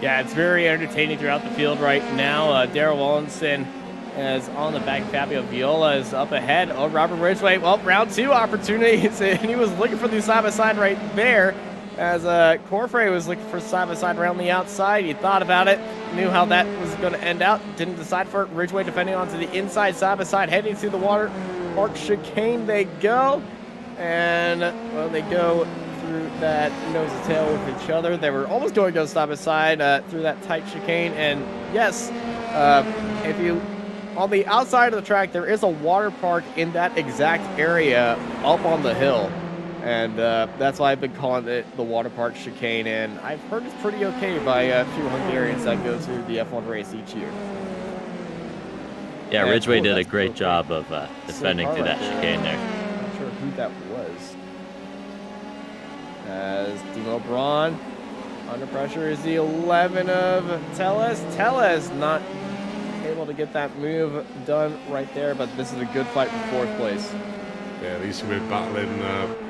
S2: Yeah, it's very entertaining throughout the field right now. Darrell Wallinson is on the back. Fabio Viola is up ahead. Oh, Robert Ridgway, well, round 2 opportunities, and he was looking for the side-by-side right there, as Corfrey was looking for side-by-side around the outside. He thought about it, knew how that was going to end out, didn't decide for it. Ridgway defending onto the inside, side-by-side, heading to the water park chicane they go, and well, they go through that nose to tail with each other. They were almost going to go side by side through that tight chicane, and yes, if you on the outside of the track, there is a water park in that exact area up on the hill, and that's why I've been calling it the water park chicane, and I've heard it's pretty okay by a few Hungarians that go to the F1 race each year.
S4: Yeah, Ridgway did a great job of defending through that chicane there.
S2: I'm not sure who that was. As Dino Braun under pressure is the 11 of Tellez. Tellez not able to get that move done right there, but this is a good fight for 4th place.
S3: Yeah, these two been battling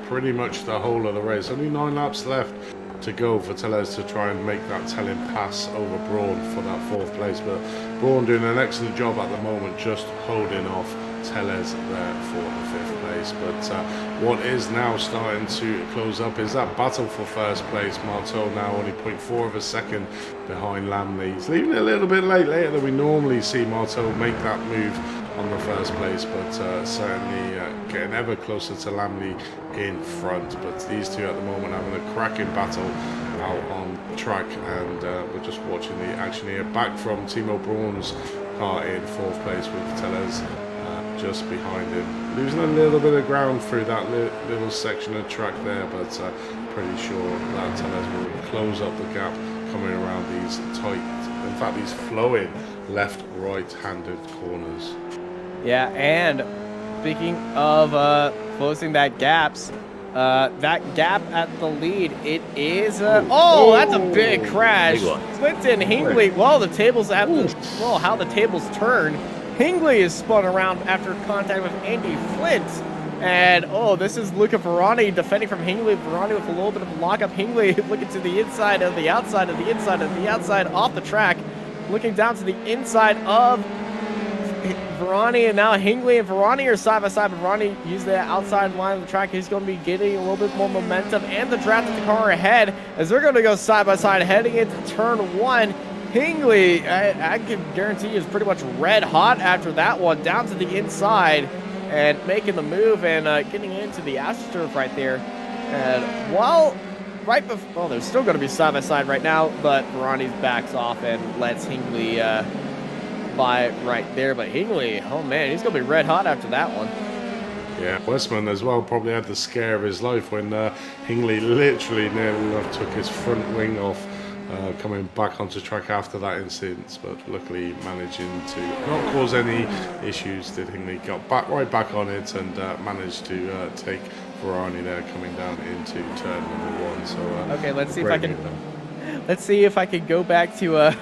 S3: pretty much the whole of the race. Only 9 laps left to go for Tellez to try and make that telling pass over Braun for that 4th place, but Braun doing an excellent job at the moment, just holding off Tellez there for the 5th place. But what is now starting to close up is that battle for 1st place. Marteau now only 0.4 of a second behind Lamley. He's leaving it a little bit later than we normally see Marteau make that move on the 1st place, but certainly getting ever closer to Lamley in front. But these two at the moment having a cracking battle out on track, and we're just watching the action here. Back from Timo Braun's car in 4th place with Tellez just behind him, losing a little bit of ground through that little section of track there, but pretty sure that Tellez will close up the gap coming around these tight, in fact these flowing left right-handed corners.
S2: Yeah, and speaking of closing that gap at the lead, it is that's a big crash. Clinton Hingley, well, the tables have how the tables turn. Hingley is spun around after contact with Andy Flint, and this is Luca Verani defending from Hingley. Verani with a little bit of a lockup. Hingley looking to the inside of the outside of the inside of the outside off the track, looking down to the inside of Verani, and now Hingley and Verani are side by side, but Verani used the outside line of the track. He's going to be getting a little bit more momentum, and the draft of the car ahead as they're going to go side by side heading into turn 1. Hingley, I can guarantee you, is pretty much red hot after that one, down to the inside and making the move and getting into the AstroTurf right there. And while right before, well, they're still going to be side by side right now, but Ronnie backs off and lets Hingley by right there. But Hingley, oh man, he's going to be red hot after that one.
S3: Yeah, Westman as well probably had the scare of his life when Hingley literally nearly enough took his front wing off coming back onto track after that incident, but luckily managing to not cause any issues did Hingley. Got right back on it and managed to take Varane there coming down into turn number 1. So
S2: okay, let's see if I can go back to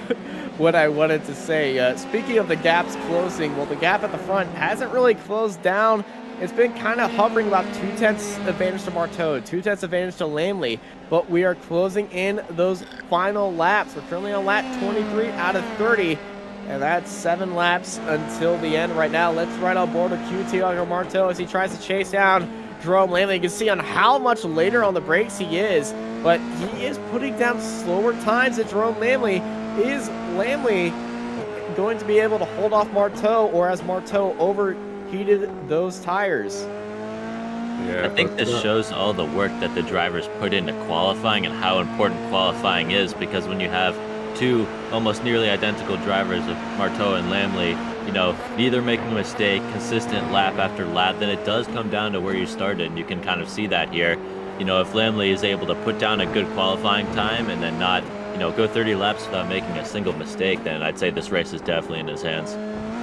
S2: what I wanted to say. Speaking of the gaps closing, well, the gap at the front hasn't really closed down. It's been kind of hovering about 0.2 advantage to Marteau, 0.2 advantage to Lamley, but we are closing in those final laps. We're currently on lap 23 out of 30, and that's 7 laps until the end right now. Let's ride on board with QT on Marteau as he tries to chase down Jerome Lamley. You can see on how much later on the brakes he is, but he is putting down slower times than Jerome Lamley. Is Lamley going to be able to hold off Marteau, or has Marteau overheated those tires?
S3: Yeah,
S4: I think this shows all the work that the drivers put into qualifying and how important qualifying is, because when you have 2 almost nearly identical drivers of Marteau and Lamley, you know, neither making a mistake, consistent lap after lap, then it does come down to where you started, and you can kind of see that here. You know, if Lamley is able to put down a good qualifying time and then not, you know, go 30 laps without making a single mistake, then I'd say this race is definitely in his hands.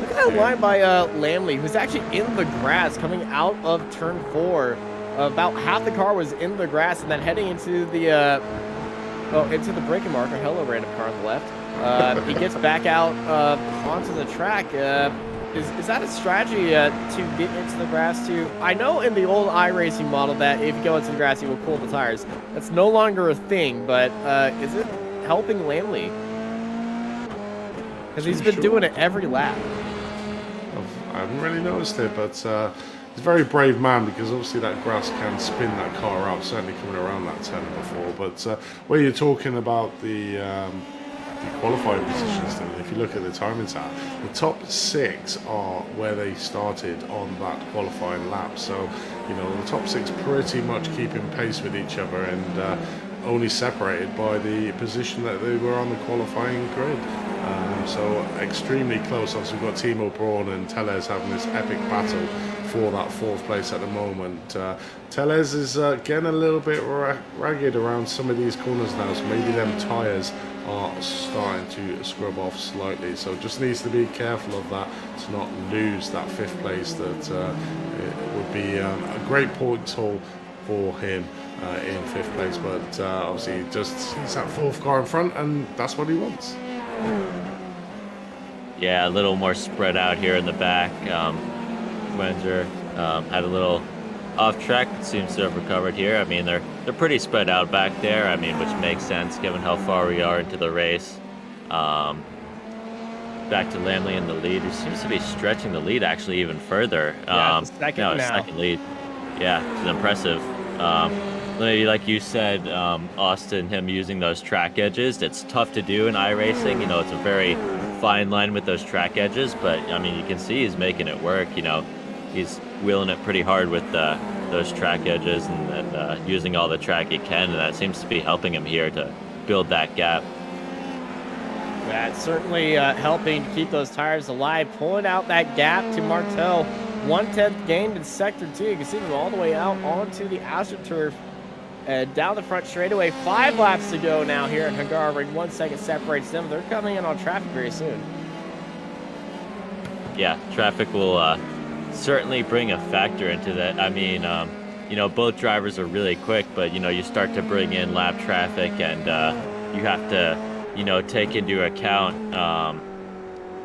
S2: Look at that line by Lamley, who's actually in the grass coming out of turn 4. About half the car was in the grass, and then heading into the into the braking marker. Hello, random car on the left. He gets back out onto the track. Is that a strategy to get into the grass too? I know in the old iRacing model that if you go into the grass, you will cool the tires. That's no longer a thing, but is it helping Lamley? Because he's been doing it every lap.
S3: I haven't really noticed it, but he's a very brave man, because obviously that grass can spin that car out, certainly coming around that turn before. But where you're talking about the qualifying positions, then if you look at the timings out, the top 6 are where they started on that qualifying lap. So, you know, the top 6 pretty much keeping pace with each other, and only separated by the position that they were on the qualifying grid. So extremely close. Obviously we've got Timo Braun and Tellez having this epic battle for that 4th place at the moment. Tellez is getting a little bit ragged around some of these corners now, so maybe them tyres are starting to scrub off slightly, so just needs to be careful of that to not lose that 5th place. That it would be a great point haul for him in 5th place, but obviously just he's that 4th car in front, and that's what he wants.
S4: Yeah, a little more spread out here in the back. Wenzer had a little off track, but seems to have recovered here. I mean, they're pretty spread out back there. I mean, which makes sense given how far we are into the race. Back to Lamley in the lead, who seems to be stretching the lead actually even further. Second lead. Yeah, it's impressive. Maybe like you said, Austin, him using those track edges, it's tough to do in iRacing. You know, it's a very fine line with those track edges, but I mean, you can see he's making it work. You know, he's wheeling it pretty hard with those track edges and using all the track he can, and that seems to be helping him here to build that gap.
S2: That's certainly helping to keep those tires alive, pulling out that gap to Marteau. 1/10 gained in Sector 2. You can see them all the way out onto the AstroTurf. Down the front straightaway, 5 laps to go now here at Hungaroring. 1 second separates them. They're coming in on traffic very soon.
S4: Yeah, traffic will certainly bring a factor into that. I mean, you know, both drivers are really quick, but, you know, you start to bring in lap traffic, and you have to, you know, take into account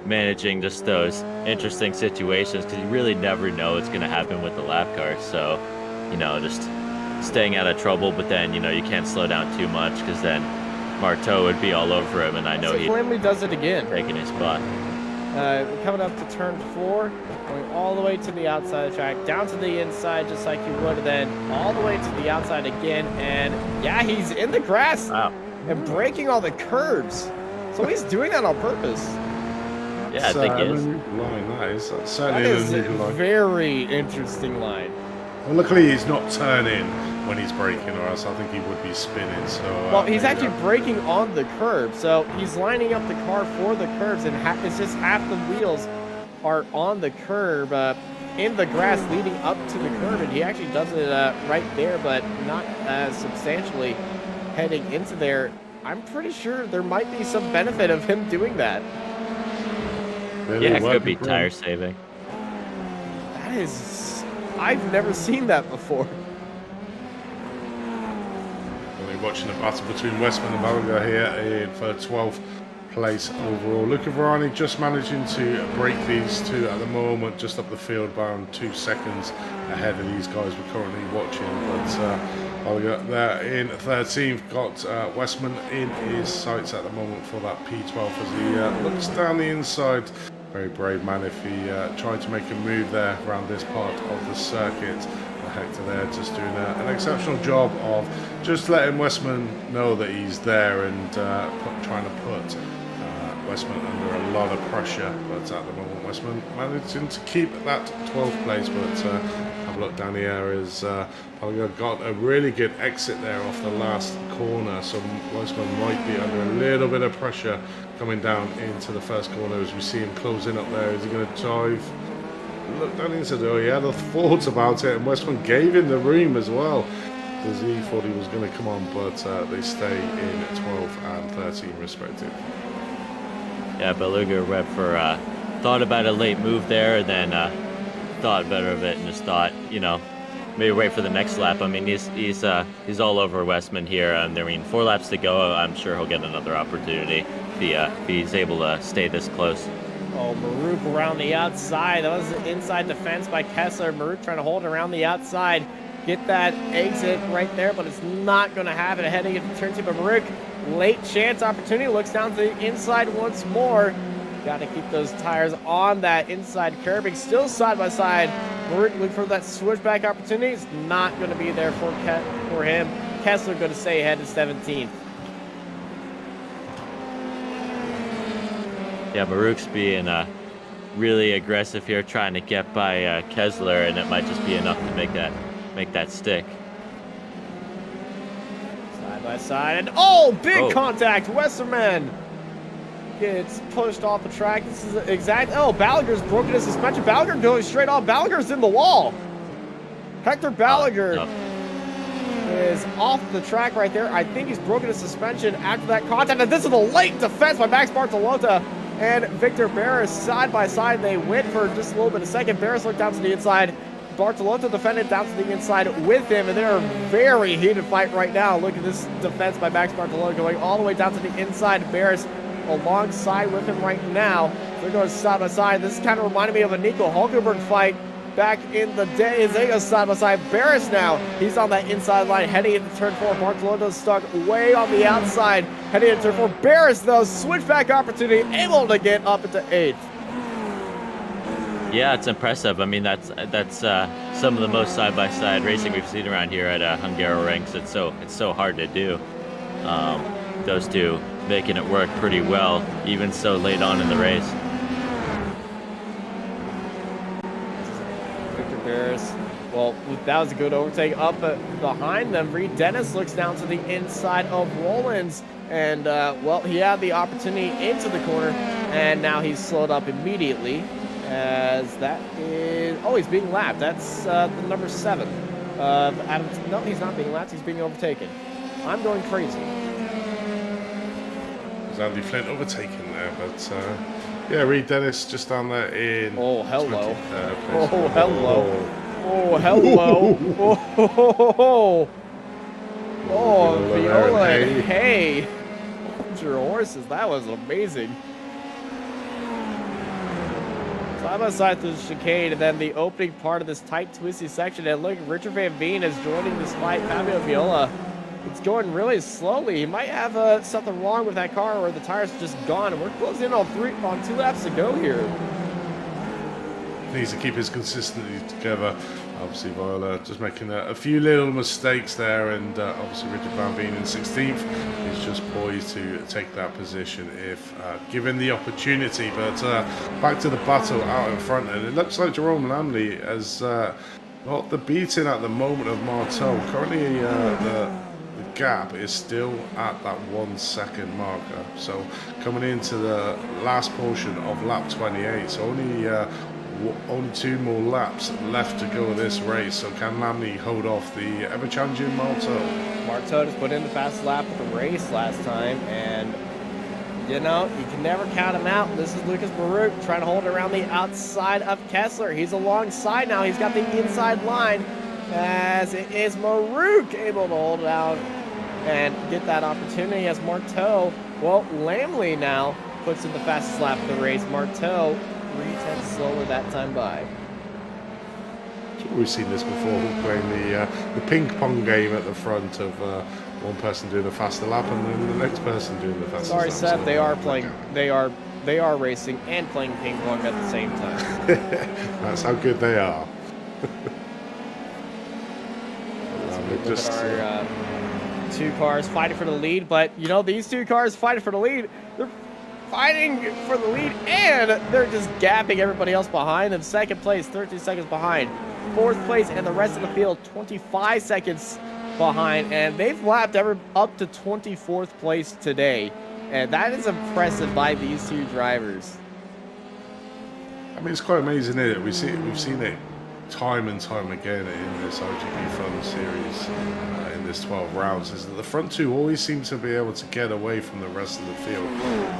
S4: managing just those interesting situations, because you really never know what's going to happen with the lap cars. So, you know, just staying out of trouble, but then, you know, you can't slow down too much, because then Marteau would be all over him, and I know he'd
S2: Lamley does it again,
S4: taking his spot.
S2: We're coming up to turn 4, going all the way to the outside of the track, down to the inside just like you would, and then all the way to the outside again, and yeah, he's in the grass.
S4: Wow.
S2: And breaking all the curbs. So he's doing that on purpose.
S4: Yeah, I think he is.
S3: Line, that is. That's
S2: That
S3: certainly
S2: is
S3: an
S2: a
S3: illegal line.
S2: very interesting line.
S3: Well, luckily he's not turning when he's braking, or else I think he would be spinning. So
S2: Well, he's
S3: there you
S2: actually braking on the curb, so he's lining up the car for the curbs, and it's just half the wheels are on the curb in the grass leading up to the curb, and he actually does it right there, but not substantially heading into there. I'm pretty sure there might be some benefit of him doing that.
S3: Really
S4: Yeah, it could
S3: working
S4: be
S3: for him.
S4: tire saving.
S2: That is, I've never seen that before.
S3: We're watching the battle between Westman and Balaga here in for 12th place overall. Luca Varani just managing to break these two at the moment, just up the field, bound 2 seconds ahead of these guys we're currently watching. But Balaga there in 13th, got Westman in his sights at the moment for that P12 as he looks down the inside. Very brave man if he tried to make a move there around this part of the circuit. Hector there just doing an exceptional job of just letting Westman know that he's there and trying to put Westman under a lot of pressure. But at the moment Westman managing to keep that 12th place, but have a look down the areas. Palaga got a really good exit there off the last corner, so Westman might be under a little bit of pressure coming down into the first corner as we see him closing up there. Is he going to drive? Look down into the, he had a thoughts about it, and Westman gave him the room as well, because he thought he was going to come on, but they stay in 12 and 13 respective.
S4: Yeah, Beluga Web for thought about a late move there, and then thought better of it and just thought, you know, maybe wait for the next lap. I mean, he's all over Westman here. I mean, 4 laps to go. I'm sure he'll get another opportunity if he's able to stay this close.
S2: Oh, Maruk around the outside. That was the inside defense by Kessler. Maruk trying to hold it around the outside. Get that exit right there, but it's not going to have it heading into turn 2. But Maruk, late chance opportunity, looks down to the inside once more. Got to keep those tires on that inside curbing. Still side by side. Maruk looking for that switchback opportunity. It's not going to be there for him. Kessler going to stay ahead to 17th.
S4: Yeah, Maruk's being really aggressive here, trying to get by Kessler, and it might just be enough to make that stick.
S2: Side by side, and oh, big contact. Westerman gets pushed off the track. This is exact. Oh, Balaguer's broken his suspension. Balaguer going straight off. Balaguer's in the wall. Hector Balaguer is off the track right there. I think he's broken his suspension after that contact. And this is a late defense by Max Bartolota and Victor Barris side by side. They went for just a little bit of second. Barris looked down to the inside. Bartolota defended down to the inside with him, and they're a very heated fight right now. Look at this defense by Max Bartolota going all the way down to the inside. Barris alongside with him right now. They're going side by side. This is kind of reminding me of a Nico Hulkenberg fight back in the day. As they go side by side. Barris now, he's on that inside line heading into turn 4. Bartolota's stuck way on the outside heading into turn 4. Barris, though, switchback opportunity, able to get up into 8th.
S4: Yeah, it's impressive. I mean, that's some of the most side-by-side racing we've seen around here at Hungaroring. So it's so hard to do. Those two making it work pretty well, even so late on in the race.
S2: Victor Barris. Well, that was a good overtake up behind them. Reed Dennis looks down to the inside of Rollins. And, well, he had the opportunity into the corner, and now he's slowed up immediately. As that is, oh, he's being lapped. That's the number 7. Adam, no, he's not being lapped. He's being overtaken. I'm going crazy.
S3: There's Andy Flint overtaken there, but yeah, Reed Dennis just down there in.
S2: Oh, hello.
S3: 23rd place.
S2: Oh, hello. Oh, hello. Oh, oh, Viola and Hay. Hold your horses. That was amazing. Side by side through the chicane, and then the opening part of this tight, twisty section. And look, Richard Van Veen is joining this fight. Fabio Viola, it's going really slowly. He might have something wrong with that car, or the tires are just gone. And we're closing in on 2 laps to go here.
S3: needs to keep his consistency together. Obviously, Viola just making a few little mistakes there, and obviously Richard Van Veen in 16th is just poised to take that position if given the opportunity. But back to the battle out in front, and it looks like Jerome Lamley has got the beating at the moment of Marteau. Currently, the gap is still at that 1 second marker. So coming into the last portion of lap 28, so only 2 more laps left to go in this race. So can Lamley hold off the ever-challenging Marteau?
S2: Marteau just put in the fastest lap of the race last time, and you know, you can never count him out. This is Lucas Baruch trying to hold it around the outside of Kessler. He's alongside now. He's got the inside line, as it is Baruch able to hold it out and get that opportunity as Marteau, well, Lamley now puts in the fastest lap of the race. Marteau 3/10 slower that time by.
S3: We've seen this before, playing the ping pong game at the front of one person doing a faster lap and then the next person doing the fastest lap.
S2: Sorry, Seth, they are playing. They are racing and playing ping pong at the same time.
S3: That's how good they are.
S2: Look at our 2 cars fighting for the lead, but you know, these 2 cars fighting for the lead, they're fighting for the lead and they're just gapping everybody else behind them. Second place, 13 seconds behind. Fourth place and the rest of the field 25 seconds behind, and they've lapped up to 24th place today, and that is impressive by these 2 drivers.
S3: I mean, it's quite amazing, isn't it? We've seen it time and time again in this iGPFun series, in this 12 rounds, is that the front 2 always seem to be able to get away from the rest of the field.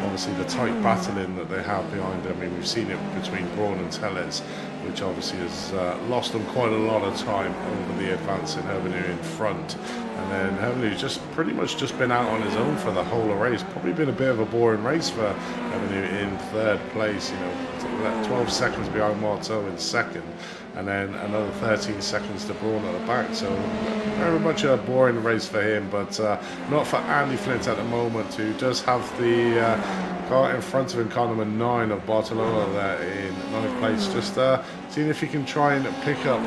S3: Obviously, the tight battling that they have behind them. I mean, we've seen it between Braun and Tellez, which obviously has lost them quite a lot of time over the advance in Hermanu in front. And then Hermanu's just pretty much just been out on his own for the whole race. Probably been a bit of a boring race for Hermanu in 3rd place, you know, 12 seconds behind Marteau in 2nd. And then another 13 seconds to Braun at the back. So very much a boring race for him, but not for Andy Flint at the moment, who does have the car in front of him, car number 9 of Bartoloma there in 9th place. Just seeing if he can try and pick up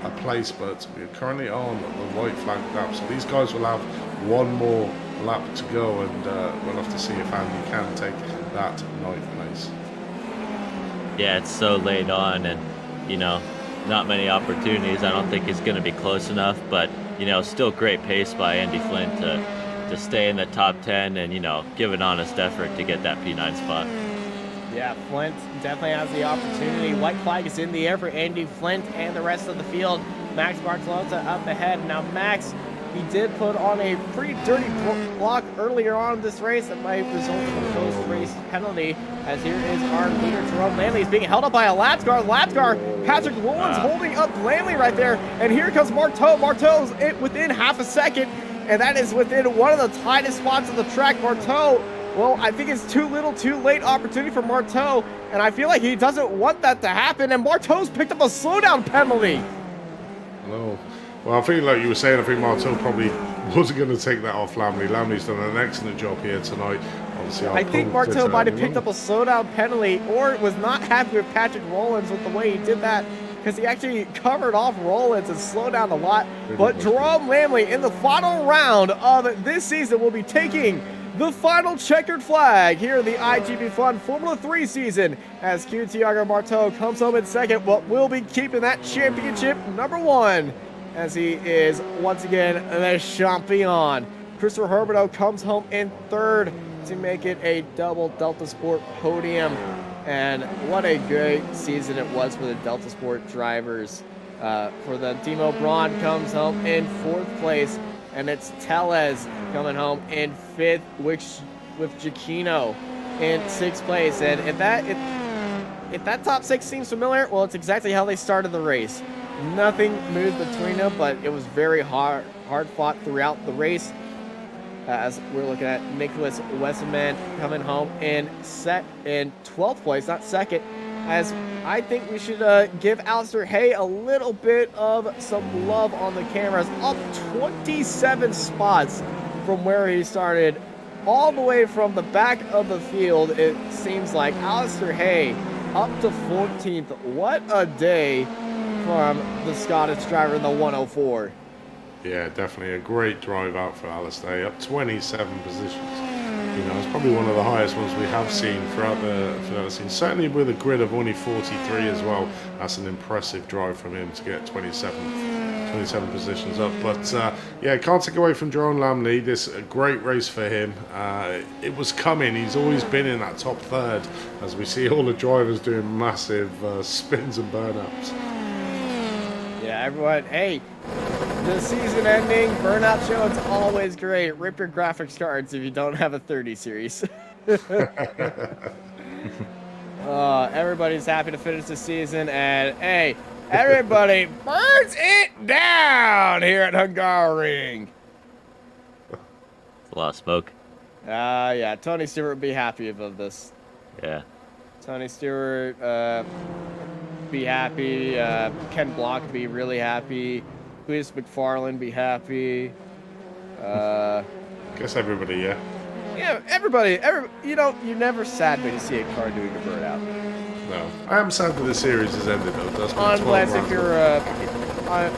S3: a place, but we're currently on the white flag lap. So these guys will have 1 more lap to go, and we'll have to see if Andy can take that 9th place.
S4: Yeah, it's so late on, and you know, not many opportunities. I don't think he's going to be close enough, but you know, still great pace by Andy Flint to stay in the top 10 and, you know, give an honest effort to get that P9 spot.
S2: Yeah, Flint definitely has the opportunity. White flag is in the air for Andy Flint and the rest of the field. Max Bartolota up ahead. Now Max, he did put on a pretty dirty block earlier on in this race that might result in a post-race penalty, as here is our leader, Jerome Lamley. He's being held up by a lap car. Patrick Rollins holding up Lamley right there. And here comes Marteau. Marteau's within half a second, and that is within one of the tightest spots of the track. Marteau, well, I think it's too little, too late opportunity for Marteau, and I feel like he doesn't want that to happen, and Marteau's picked up a slowdown penalty.
S3: No. Well, I think like you were saying, I think Marteau probably wasn't going to take that off Lamley. Lamley's done an excellent job here tonight. Obviously,
S2: I think Marteau might have picked up a slowdown penalty, or was not happy with Patrick Rollins with the way he did that, because he actually covered off Rollins and slowed down a lot. But Jerome Lamley in the final round of this season will be taking the final checkered flag here in the iGPFun Formula 3 season, as Thiago Marteau comes home in second, but will be keeping that championship #1, as he is once again the champion. Christopher Herberto comes home in third to make it a double Delta Sport podium. And what a great season it was for the Delta Sport drivers. For the Timo Braun comes home in 4th place, and it's Tellez coming home in 5th, with Giacchino in 6th place. And if that top 6 seems familiar, well, it's exactly how they started the race. Nothing moved between them, but it was very hard fought throughout the race. As we're looking at Nicholas Westerman coming home in 12th place, not second, as I think we should give Alistair Hay a little bit of some love on the cameras. Up 27 spots from where he started, all the way from the back of the field. It seems like Alistair Hay up to 14th. What a day from the Scottish driver in the 104.
S3: Yeah, definitely a great drive out for Alistair, up 27 positions. You know, it's probably one of the highest ones we have seen throughout the scene. Certainly with a grid of only 43 as well. That's an impressive drive from him to get 27 positions up. But yeah, can't take away from Jerome Lamley. This a great race for him. It was coming. He's always been in that top third, as we see all the drivers doing massive spins and burnouts.
S2: Yeah, everyone, hey, the season ending burnout show, it's always great. Rip your graphics cards if you don't have a 30 series. Everybody's happy to finish the season, and hey, everybody burns it down here at Hungaroring.
S4: It's a lot of smoke.
S2: Yeah, Tony Stewart would be happy about this.
S4: Yeah.
S2: Tony Stewart, be happy. Ken Block would be really happy. Chris McFarlane be happy.
S3: Guess everybody, yeah.
S2: Yeah, everybody. You know, you're never sad when you see a car doing a burnout.
S3: No, I am sad that the series has ended though. That's been 12
S2: Unless
S3: rounds
S2: if you're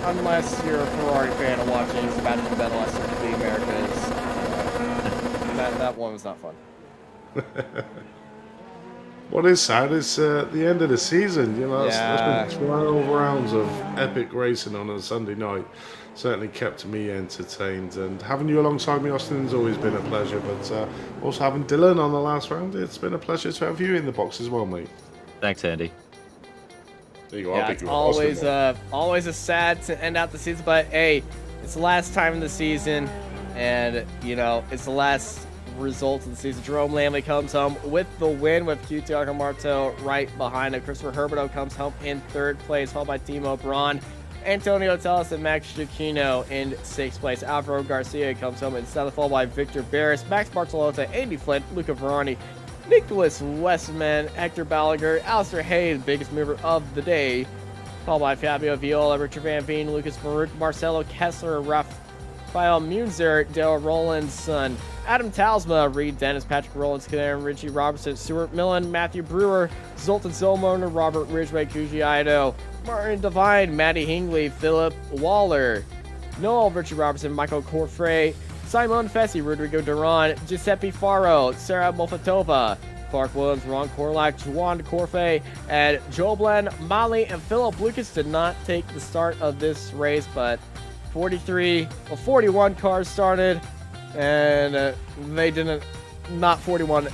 S2: unless you're a Ferrari fan and watching Sebastian Vettel as the Americas. That one was not fun.
S3: What is sad is the end of the season. You know,
S2: Yeah.
S3: that's been 12 rounds of epic racing on a Sunday night. Certainly kept me entertained, and having you alongside me, Austin, has always been a pleasure. But also having Dylan on the last round, it's been a pleasure to have you in the box as well, mate.
S4: Thanks, Andy.
S3: There you go.
S2: Yeah, it's always a sad to end out the season, but hey, it's the last time in the season, and you know it's the last result of the season. Jerome Lamley comes home with the win, with QT Marto right behind him. Christopher Herberto comes home in third place, followed by Timo Braun, Antonio Tellis, and Max Giacchino in sixth place. Alvaro Garcia comes home in seventh, followed by Victor Barris, Max Bartolota, Andy Flint, Luca Verani, Nicholas Westman, Hector Balaguer, Alistair Hayes, biggest mover of the day, followed by Fabio Viola, Richard Van Veen, Lucas Maruk, Marcelo Kessler, Rafael Munzer, Dale Rowlandson, Adam Talsma, Reed Dennis, Patrick Rollins, Karen, Richie Robertson, Stuart Millen, Matthew Brewer, Zoltan Zolmoner, Robert Ridgway, Kuji Ido, Martin Devine, Maddie Hingley, Philip Waller, Noel, Richie Robertson, Michael Corfray, Simon Fessy, Rodrigo Duran, Giuseppe Faro, Sarah Mofatova, Clark Williams, Ron Korlak, Juan Corfe, and Joblan, Mali, and Philip Lucas did not take the start of this race, but 41 cars started, and they didn't, not 41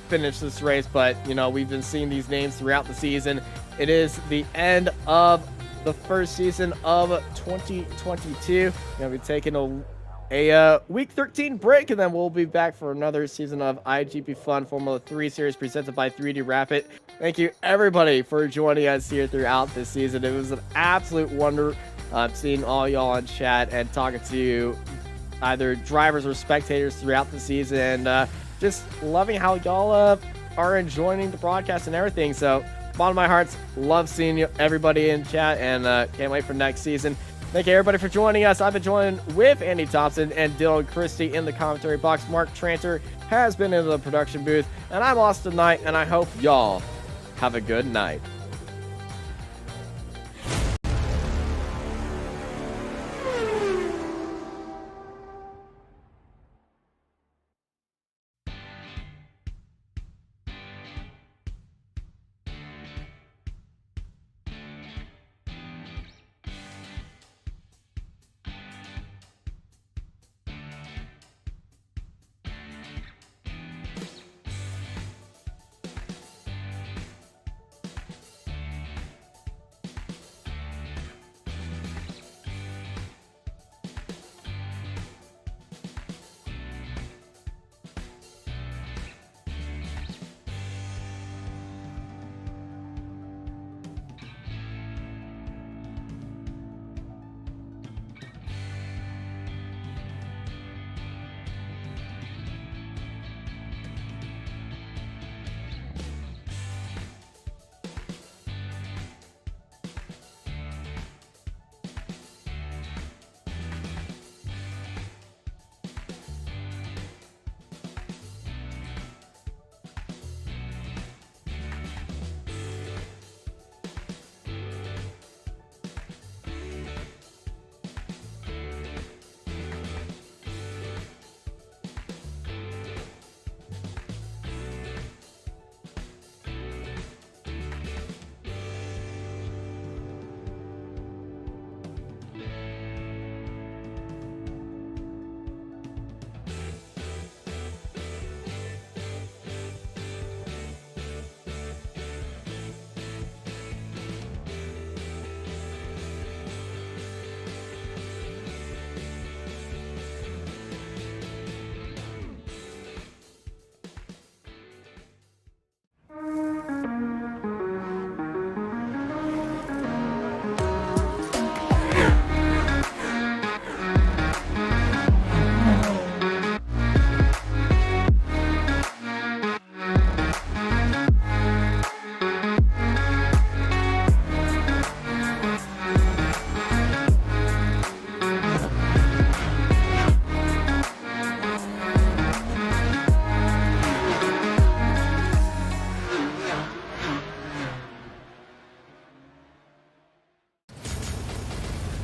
S2: finish this race, but you know, we've been seeing these names throughout the season. It is the end of the first season of 2022. We're gonna be taking a week 13 break, and then we'll be back for another season of iGP Fun Formula 3 series presented by 3D Rapid. Thank you everybody for joining us here throughout this season. It was an absolute wonder seeing all y'all on chat and talking to either drivers or spectators throughout the season, and just loving how y'all are enjoying the broadcast and everything. So bottom of my heart, love seeing everybody in chat, and can't wait for next season. Thank you, everybody, for joining us. I've been joined with Andy Thompson and Dylan Christie in the commentary box. Mark Tranter has been in the production booth, and I'm Austin Knight, and I hope y'all have a good night.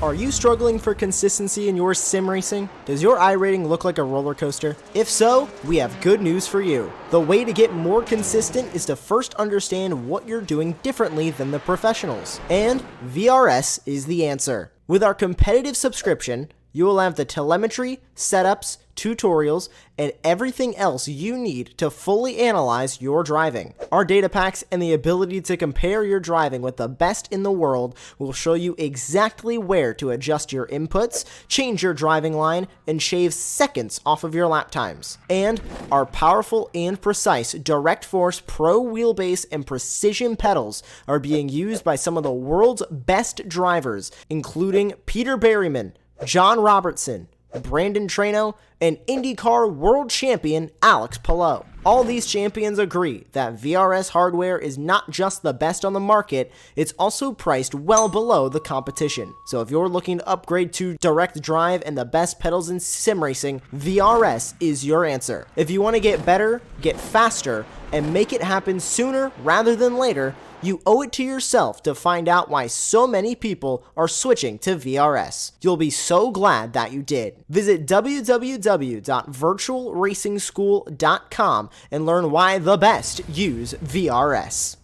S1: Are you struggling for consistency in your sim racing? Does your iRating look like a roller coaster? If so, we have good news for you. The way to get more consistent is to first understand what you're doing differently than the professionals. And VRS is the answer. With our competitive subscription, you will have the telemetry, setups, tutorials, and everything else you need to fully analyze your driving. Our data packs and the ability to compare your driving with the best in the world will show you exactly where to adjust your inputs, change your driving line, and shave seconds off of your lap times. And our powerful and precise Direct Force Pro wheelbase and precision pedals are being used by some of the world's best drivers, including Peter Berryman, John Robertson, Brandon Trano, and IndyCar World Champion Alex Palou. All these champions agree that VRS hardware is not just the best on the market, it's also priced well below the competition. So if you're looking to upgrade to direct drive and the best pedals in sim racing, VRS is your answer. If you want to get better, get faster, and make it happen sooner rather than later, you owe it to yourself to find out why so many people are switching to VRS. You'll be so glad that you did. Visit www.virtualracingschool.com and learn why the best use VRS.